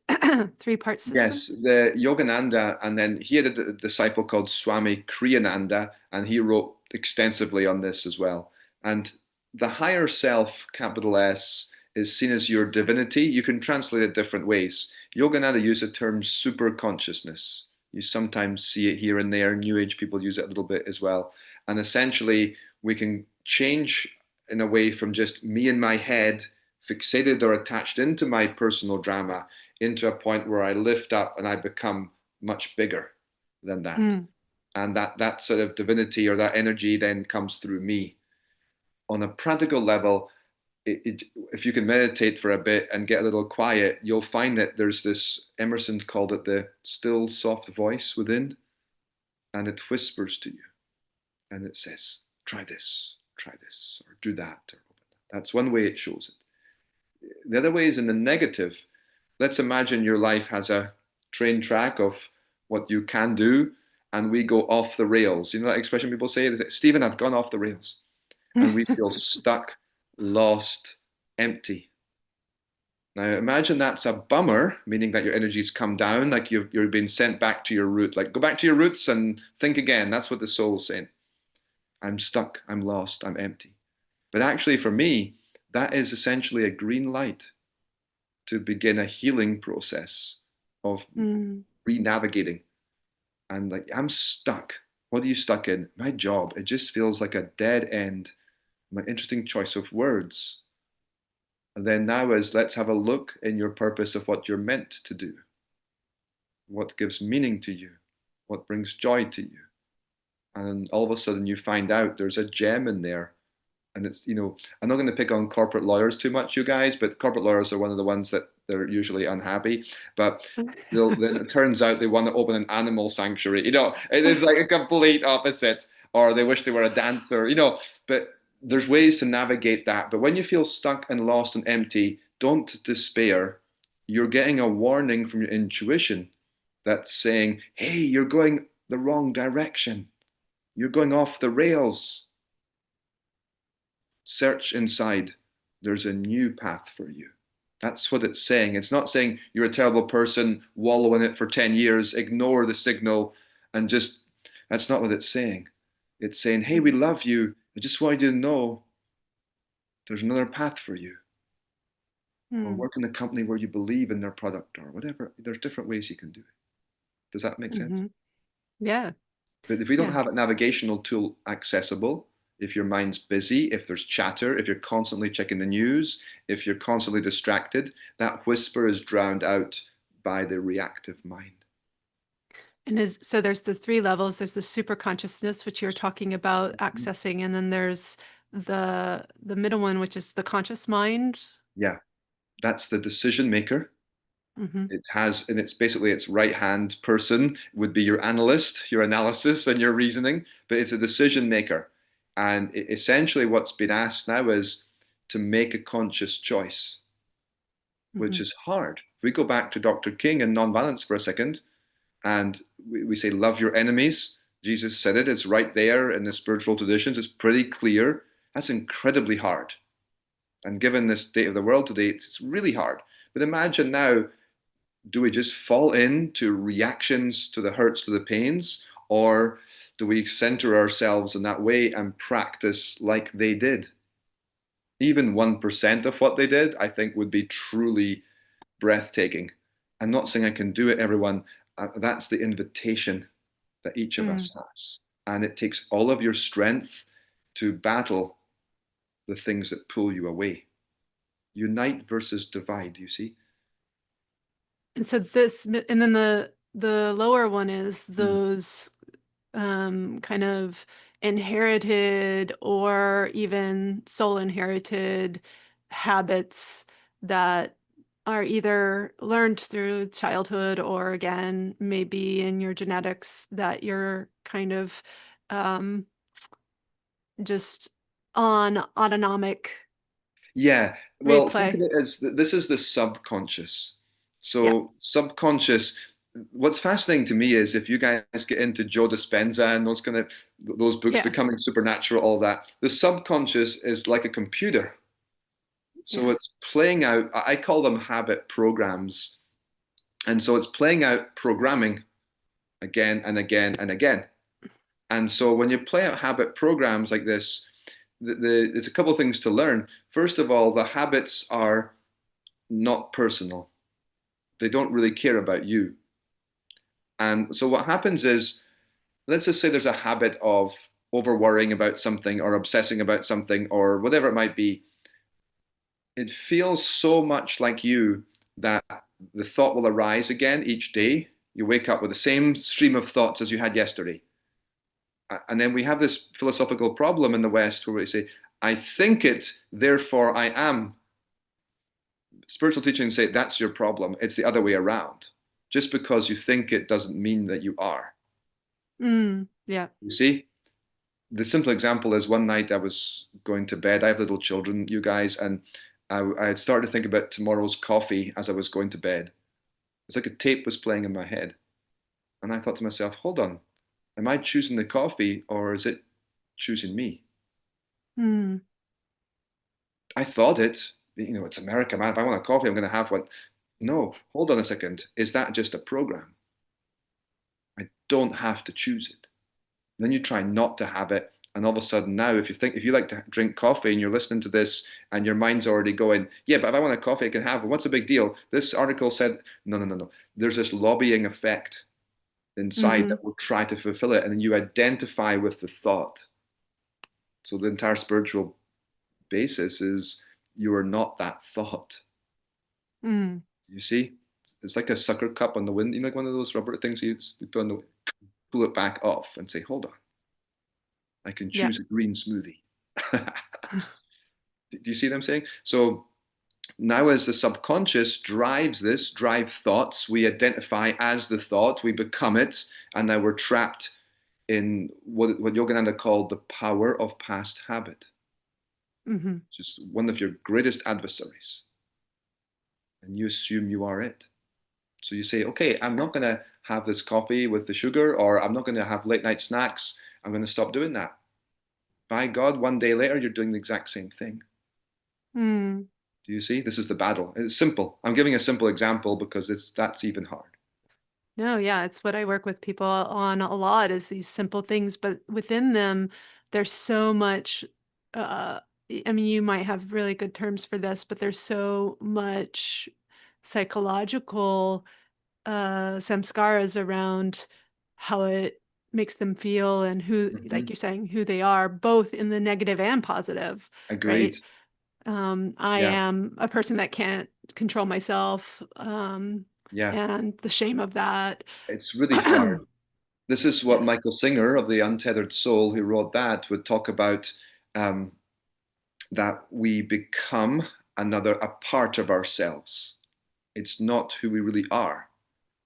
three-part system? Yes, the Yogananda, and then he had a disciple called Swami Kriyananda, and he wrote extensively on this as well. And the higher self, capital S, is seen as your divinity. You can translate it different ways. Yogananda used the term super consciousness. You sometimes see it here and there. New Age people use it a little bit as well. And essentially, we can change in a way from just me in my head, fixated or attached into my personal drama into a point where I lift up and I become much bigger than that. Mm. And that sort of divinity or that energy then comes through me. On a practical level, if you can meditate for a bit and get a little quiet, you'll find that there's this, Emerson called it the still soft voice within, and it whispers to you and it says, try this, or do that. Or that's one way it shows it. The other way is in the negative. Let's imagine your life has a train track of what you can do, and we go off the rails. You know that expression people say, Stephen, I've gone off the rails. And we feel stuck, lost, empty. Now imagine that's a bummer, meaning that your energy's come down, like you're being sent back to your root. Like go back to your roots and think again. That's what the soul's saying. I'm stuck, I'm lost, I'm empty. But actually, for me, that is essentially a green light to begin a healing process of Mm. re-navigating. And like, I'm stuck. What are you stuck in? My job. It just feels like a dead end. My interesting choice of words. And then now is let's have a look in your purpose of what you're meant to do. What gives meaning to you? What brings joy to you? And all of a sudden you find out there's a gem in there. And it's, I'm not going to pick on corporate lawyers too much, you guys, but corporate lawyers are one of the ones that they're usually unhappy. But then it turns out they want to open an animal sanctuary. It is like a complete opposite. Or they wish they were a dancer, but there's ways to navigate that. But when you feel stuck and lost and empty, don't despair. You're getting a warning from your intuition that's saying, hey, you're going the wrong direction. You're going off the rails. Search inside. There's a new path for you. That's what it's saying. It's not saying you're a terrible person, wallow in it for 10 years, ignore the signal, and that's not what it's saying. It's saying, hey, we love you. I just want you to know there's another path for you. Or Mm. work in a company where you believe in their product or whatever. There's different ways you can do it. Does that make sense? Mm-hmm. Yeah. But if we don't Yeah. have a navigational tool accessible, if your mind's busy, if there's chatter, if you're constantly checking the news, if you're constantly distracted, that whisper is drowned out by the reactive mind. And so there's the three levels. There's the super consciousness, which you're talking about accessing, and then there's the middle one, which is the conscious mind. Yeah, that's the decision maker. Mm-hmm. It has, and it's basically its right hand person would be your analyst, your analysis, and your reasoning, but it's a decision maker. And essentially, what's been asked now is to make a conscious choice, which Hmm. is hard. If we go back to Dr. King and nonviolence for a second, and we say, love your enemies, Jesus said it, it's right there in the spiritual traditions, it's pretty clear. That's incredibly hard. And given this state of the world today, it's really hard. But imagine now, do we just fall into reactions to the hurts, to the pains, or do we center ourselves in that way and practice like they did? Even 1% of what they did, I think, would be truly breathtaking. I'm not saying I can do it, everyone. That's the invitation that each of Mm. us has. And it takes all of your strength to battle the things that pull you away. Unite versus divide, you see? And so this, and then the lower one is Mm. those kind of inherited or even soul inherited habits that are either learned through childhood or again maybe in your genetics that you're kind of um, just on autonomic Yeah, well, think of replay. it as this is the subconscious. Yeah, So, subconscious, what's fascinating to me is if you guys get into Joe Dispenza and those books, yeah, Becoming Supernatural, all that, the subconscious is like a computer. So yeah. it's playing out, I call them habit programs. And so it's playing out programming again and again and again. And so when you play out habit programs like this, it's a couple of things to learn. First of all, the habits are not personal. They don't really care about you. And so what happens is, let's just say there's a habit of over worrying about something or obsessing about something or whatever it might be. It feels so much like you that the thought will arise again each day. You wake up with the same stream of thoughts as you had yesterday. And then we have this philosophical problem in the West where we say, I think it, therefore I am. Spiritual teachings say that's your problem. It's the other way around. Just because you think it doesn't mean that you are. Yeah. You see? The simple example is one night I was going to bed. I have little children, you guys, and I had started to think about tomorrow's coffee as I was going to bed. It's like a tape was playing in my head. And I thought to myself, hold on, am I choosing the coffee or is it choosing me? Mm. I thought it's America, man. If I want a coffee, I'm going to have one. No, hold on a second. Is that just a program? I don't have to choose it. Then you try not to have it, and all of a sudden now, if you like to drink coffee and you're listening to this and your mind's already going, yeah, but if I want a coffee, I can have one. What's the big deal? This article said, no, no, no, no. There's this lobbying effect inside Hmm. that will try to fulfill it, and then you identify with the thought. So the entire spiritual basis is you are not that thought. Mm. You see? It's like a sucker cup on the wind, like one of those rubber things you put on the pull it back off and say, hold on, I can Yeah. choose a green smoothie. Do you see what I'm saying? So now as the subconscious drive thoughts, we identify as the thought, we become it, and now we're trapped in what Yogananda called the power of past habit, Hmm. which is one of your greatest adversaries. And you assume you are it. So you say, okay, I'm not going to have this coffee with the sugar, or I'm not going to have late night snacks. I'm going to stop doing that. By God, one day later, you're doing the exact same thing. Mm. Do you see? This is the battle. It's simple. I'm giving a simple example because that's even hard. No, yeah, it's what I work with people on a lot is these simple things, but within them, there's so much. Uh, I mean, you might have really good terms for this, but there's so much psychological samskaras around how it makes them feel and who, like Hmm. you're saying, who they are, both in the negative and positive, Agreed. right? I Yeah. am a person that can't control myself, Yeah. and the shame of that. It's really hard. This is what Yeah. Michael Singer of the Untethered Soul, who wrote that, would talk about um, that we become a part of ourselves. It's not who we really are.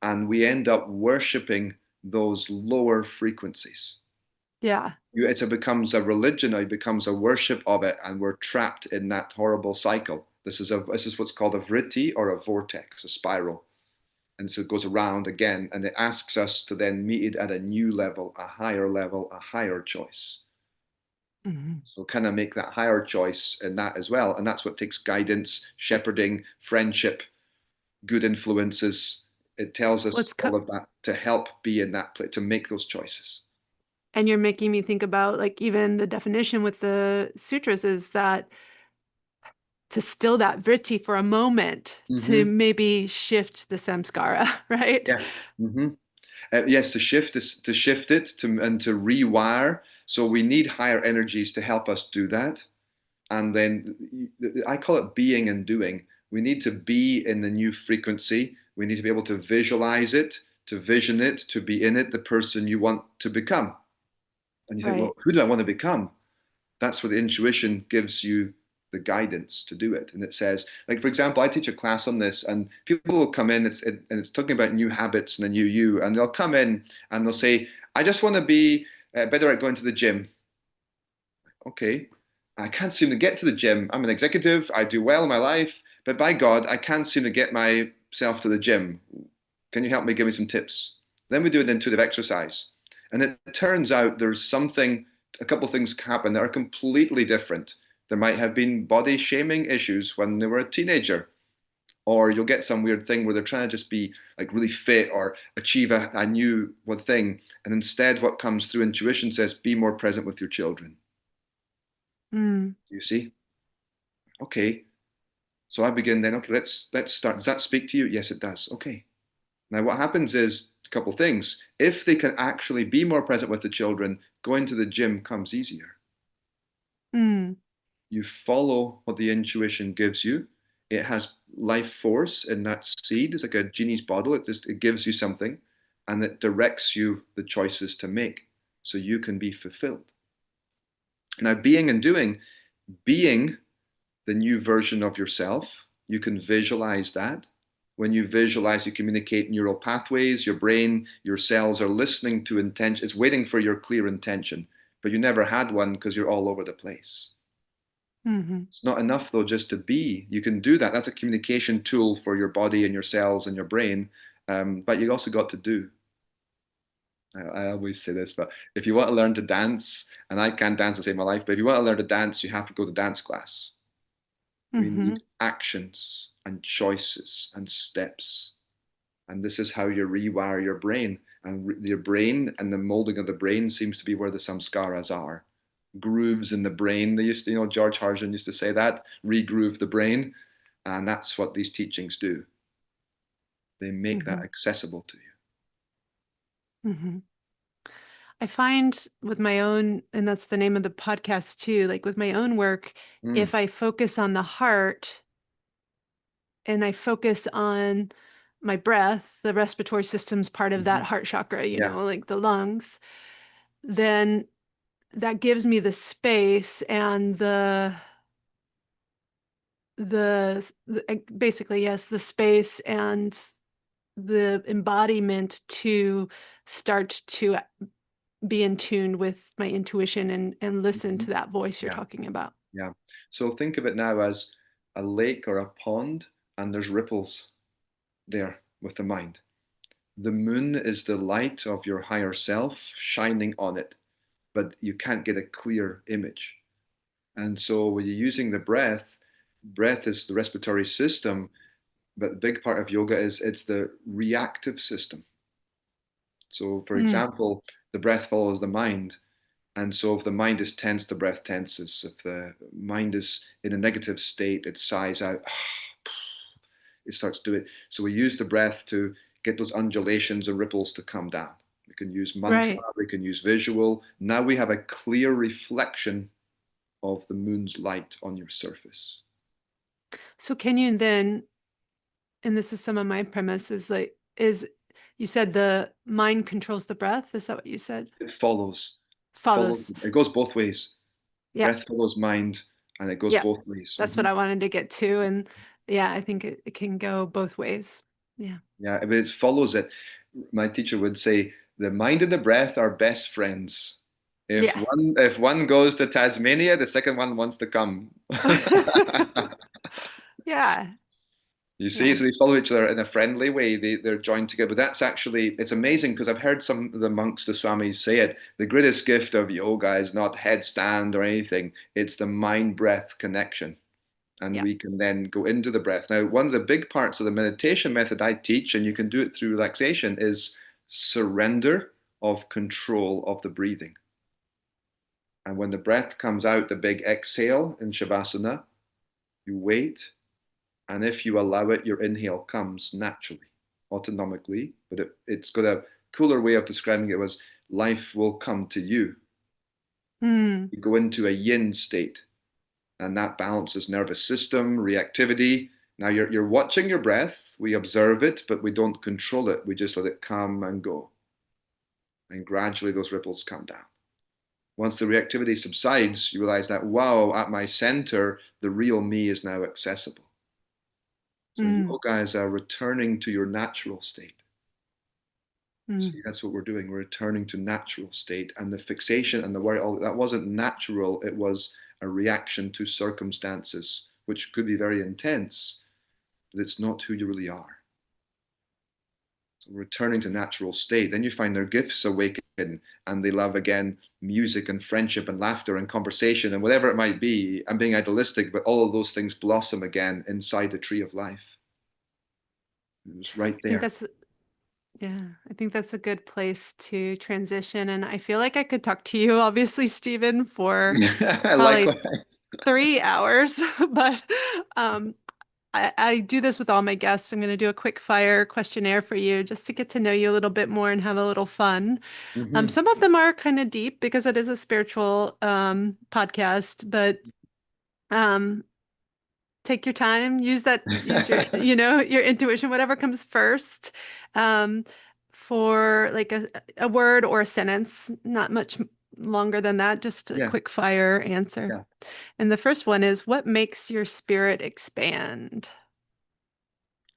And we end up worshiping those lower frequencies. Yeah. It becomes a religion, or it becomes a worship of it, and we're trapped in that horrible cycle. This is what's called a vritti, or a vortex, a spiral. And so it goes around again, and it asks us to then meet it at a new level, a higher choice. Hmm. So kind of make that higher choice in that as well. And that's what takes guidance, shepherding, friendship, good influences. It tells Well, us all of that to help be in that place, to make those choices. and you're making me think about like even the definition with the sutras is that to still that vritti for a moment to Mm-hmm. maybe shift the samskara, right? Yeah. Mm-hmm. Yes, to shift it and to rewire. So we need higher energies to help us do that. And then I call it being and doing. We need to be in the new frequency. We need to be able to visualize it, to vision it, to be in it, the person you want to become. And you think, well, Right. who do I want to become? That's where the intuition gives you the guidance to do it. And it says, like, for example, I teach a class on this, and people will come in, and it's talking about new habits and a new you. And they'll come in and they'll say, I just want to be better at going to the gym. Okay, I can't seem to get to the gym. I'm an executive, I do well in my life, but by God, I can't seem to get myself to the gym. Can you help me? Give me some tips. Then we do an intuitive exercise. And it turns out there's something, a couple of things happen that are completely different. There might have been body shaming issues when they were a teenager, or you'll get some weird thing where they're trying to just be like really fit or achieve a new one thing. And instead, what comes through intuition says, be more present with your children. Mm. You see? Okay. So I begin then, okay, let's start. Does that speak to you? Yes, it does. Okay. Now what happens is a couple things. If they can actually be more present with the children, going to the gym comes easier. Mm. You follow what the intuition gives you. It has life force in that seed. It's like a genie's bottle. It gives you something, and it directs you the choices to make so you can be fulfilled. Now, being and doing, being the new version of yourself. You can visualize that. When you visualize, you communicate neural pathways. Your brain, your cells are listening to intention. It's waiting for your clear intention, but you never had one because you're all over the place. Hmm. It's not enough though just to be. You can do that. That's a communication tool for your body and your cells and your brain. But you also got to do. I always say this, but if you want to learn to dance, and I can't dance to save my life, but if you want to learn to dance, you have to go to dance class. We Hmm. need actions and choices and steps. And this is how you rewire your brain. And your brain and the molding of the brain seems to be where the samskaras are. Grooves in the brain. They used to, George Harjan used to say that, regroove the brain. And that's what these teachings do. They make that Hmm. accessible to Hmm. I find with my own, and that's the name of the podcast too, like with my own work, you. if I focus on the heart and I focus on my breath, the respiratory system's part of that Mhm. heart chakra, Yeah. like the lungs, then that gives me the space and basically, yes, the space and the embodiment to start to be in tune with my intuition and listen Mhm. to that voice you're Yeah. talking about. Yeah. So think of it now as a lake or a pond, and there's ripples there with the mind. The moon is the light of your higher self shining on it, but you can't get a clear image. And so when you're using the breath is the respiratory system, but the big part of yoga is it's the reactive system. So, for Mm, example, the breath follows the mind. And so if the mind is tense, the breath tenses. If the mind is in a negative state, it sighs out. It starts to do it. So we use the breath to get those undulations and ripples to come down. We can use mantra, right. we can use visual. Now we have a clear reflection of the moon's light on your surface. So can you then, and this is some of my premise, is like, is you said the mind controls the breath? Is that what you said? It follows, Follows. it goes both ways. Yeah. Breath follows mind, and it goes Yeah. both ways. That's what I wanted to get to. And yeah, I think it can go both ways. Yeah. Yeah, but it follows it. My teacher would say the mind and the breath are best friends. If Yeah. one goes to Tasmania, the second one wants to come. Yeah. You see, Yeah. so they follow each other in a friendly way. They're joined together. But that's actually, it's amazing because I've heard some of the monks, the swamis say it. The greatest gift of yoga is not headstand or anything. It's the mind-breath connection. And Yeah. we can then go into the breath. Now, one of the big parts of the meditation method I teach, and you can do it through relaxation, is surrender of control of the breathing. And when the breath comes out, the big exhale in Shavasana, you wait. And if you allow it, your inhale comes naturally, autonomically. But it's got a cooler way of describing it was life will come to you. Mm. You go into a yin state, and that balances nervous system, reactivity. Now you're watching your breath. We observe it, but we don't control it. We just let it come and go. And gradually those ripples come down. Once the reactivity subsides, you realize that, wow, at my center, the real me is now accessible. So Mm. yoga is a returning to your natural state. Mm. See, that's what we're doing. We're returning to natural state, and the fixation and the worry, all that wasn't natural. It was a reaction to circumstances, which could be very intense, but it's not who you really are. So returning to natural state, then you find their gifts awaken, and they love again music and friendship and laughter and conversation and whatever it might be. I'm being idealistic, but all of those things blossom again inside the tree of life. It was right I think there. that's Yeah, I think that's a good place to transition. And I feel like I could talk to you, obviously, Stephen, for probably Likewise. 3 hours, but um, I do this with all my guests. I'm going to do a quick fire questionnaire for you just to get to know you a little bit more and have a little fun. Hmm. Some of them are kind of deep because it is a spiritual podcast, but um, take your time, use your, your intuition, whatever comes first. Um, for like a word or a sentence, not much longer than that, just a Yeah, quick fire answer. yeah. And the first one is, what makes your spirit expand?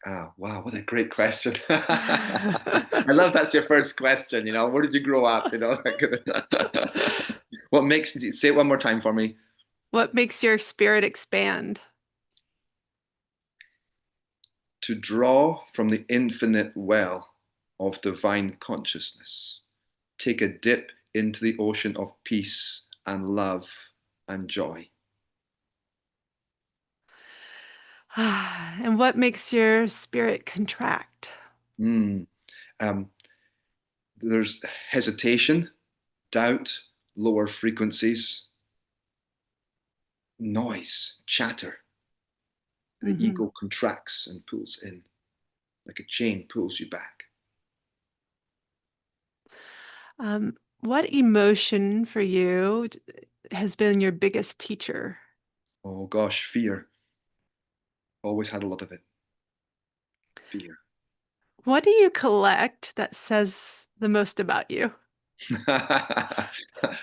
Ah, wow, what a great question. I love that's your first question, where did you grow up, What makes, say it one more time for me. What makes your spirit expand? To draw from the infinite well of divine consciousness. Take a dip into the ocean of peace and love and joy. And what makes your spirit contract? Mm. Um, there's hesitation, doubt, lower frequencies, noise, chatter. The Hmm. ego contracts and pulls in like a chain pulls you back. What emotion for you has been your biggest teacher? Oh gosh, fear. Always had a lot of it. Fear. What do you collect that says the most about you?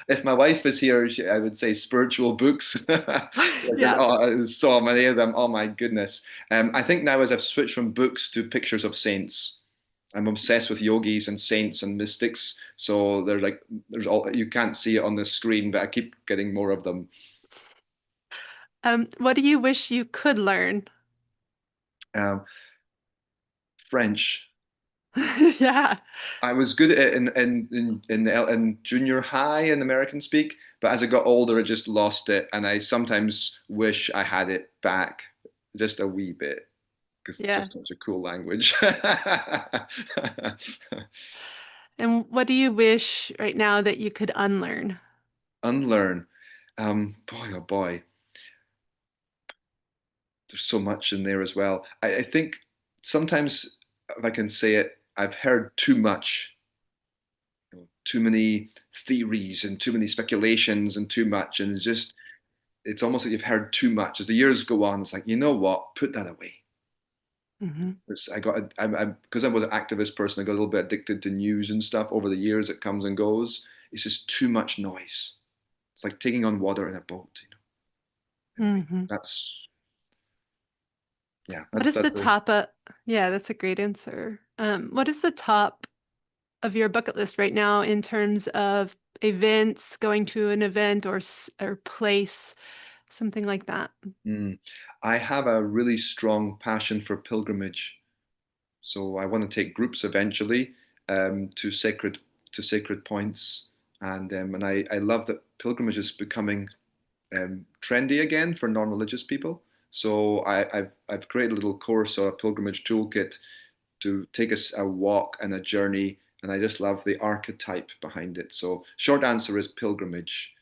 If my wife was here, I would say spiritual books. Yeah. There's so many of them. Oh my goodness. I think now as I've switched from books to pictures of saints, I'm obsessed with yogis and saints and mystics. So they're like, there's all, you can't see it on the screen, but I keep getting more of them. What do you wish you could learn? Um, French. Yeah. I was good at it in junior high in American speak, but as I got older, I just lost it, and I sometimes wish I had it back just a wee bit because it's Yeah. just such a cool language. And what do you wish right now that you could unlearn? Unlearn. Boy, oh boy, there's so much in there as well. I think sometimes, if I can say it, I've heard too much, too many theories and too many speculations and too much, and it's almost like you've heard too much. As the years go on, it's like, you know what? Put that away. Hmm. Because I was an activist person, I got a little bit addicted to news and stuff over the years. It comes and goes. It's just too much noise. It's like taking on water in a boat. Anyway, Hmm. that's yeah, What that's is the that's a top of, yeah, that's a great answer. What is the top of your bucket list right now in terms of events, going to an event or place, something like that? Mm. I have a really strong passion for pilgrimage. So I want to take groups eventually to sacred points, and I love that pilgrimage is becoming trendy again for non-religious people. So I've created a little course or a pilgrimage toolkit to take us a walk and a journey, and I just love the archetype behind it. So short answer is pilgrimage.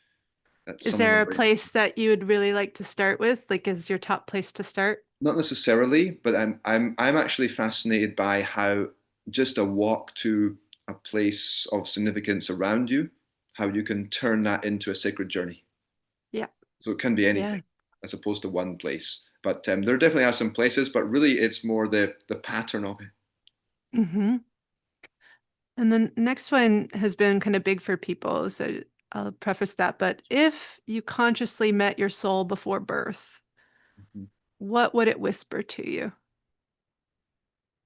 That's Is something there I'm a very, place that you would really like to start with? Like, is your top place to start? not necessarily, but I'm actually fascinated by how just a walk to a place of significance around you, how you can turn that into a sacred journey. Yeah. So it can be anything Yeah. as opposed to one place. But there definitely are some places, but really it's more the pattern of it. Hmm. And then next one has been kind of big for people, so I'll preface that. But if you consciously met your soul before birth, Mhm. what would it whisper to you?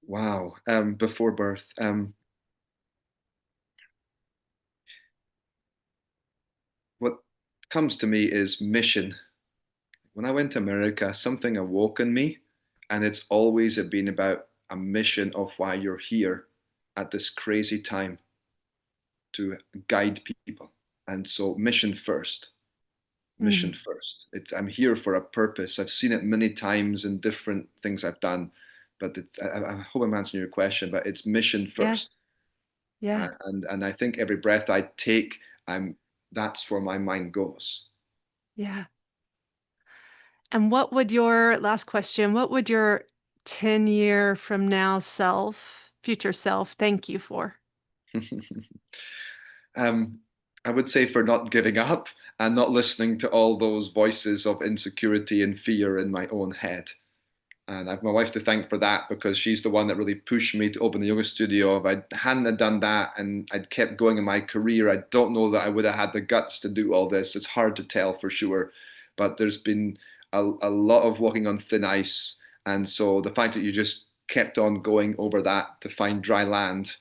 Wow. Before birth. What comes to me is mission. When I went to America, something awoke in me, and it's always been about a mission of why you're here at this crazy time to guide people. And so, mission first, mission Mm, first. I'm here for a purpose. I've seen it many times in different things I've done, but I hope I'm answering your question, but it's mission yeah. first. Yeah. And I think every breath I take, that's where my mind goes. Yeah. And what would your last question, what would your 10-year from now future self, thank you for? um, I would say for not giving up and not listening to all those voices of insecurity and fear in my own head. And I've my wife to thank for that because she's the one that really pushed me to open the yoga studio. If I hadn't have done that and I'd kept going in my career, I don't know that I would have had the guts to do all this. It's hard to tell for sure, but there's been a lot of walking on thin ice. And so the fact that you just kept on going over that to find dry land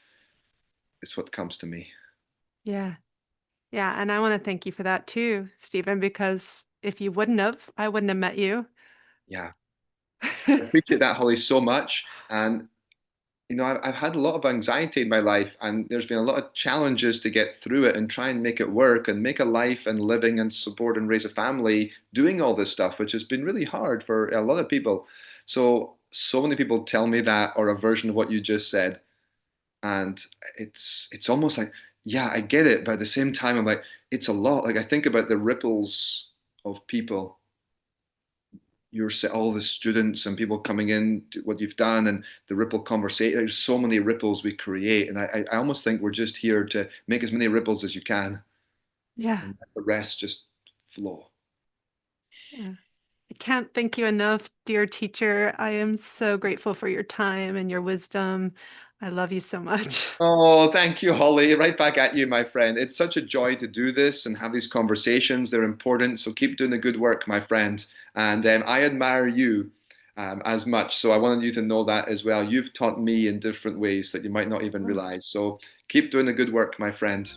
is what comes to me. Yeah. Yeah. And I want to thank you for that too, Stephen, because if you wouldn't have, I wouldn't have met you. Yeah, I appreciate that, Holly, so much. And I've had a lot of anxiety in my life, and there's been a lot of challenges to get through it and try and make it work and make a life and living and support and raise a family doing all this stuff, which has been really hard for a lot of people. So many people tell me that or a version of what you just said, and it's almost like, yeah, I get it, but at the same time, I'm like, it's a lot. Like I think about the ripples of people all the students and people coming in to what you've done and the ripple conversation. There's so many ripples we create, and I almost think we're just here to make as many ripples as you can, Yeah. and let the rest just flow. Yeah. I can't thank you enough, dear teacher. I am so grateful for your time and your wisdom. I love you so much. Oh, thank you, Holly. Right back at you, my friend. It's such a joy to do this and have these conversations. They're important. So keep doing the good work, my friend. And I admire you as much. So I wanted you to know that as well. You've taught me in different ways that you might not even Oh, realize. So keep doing the good work, my friend.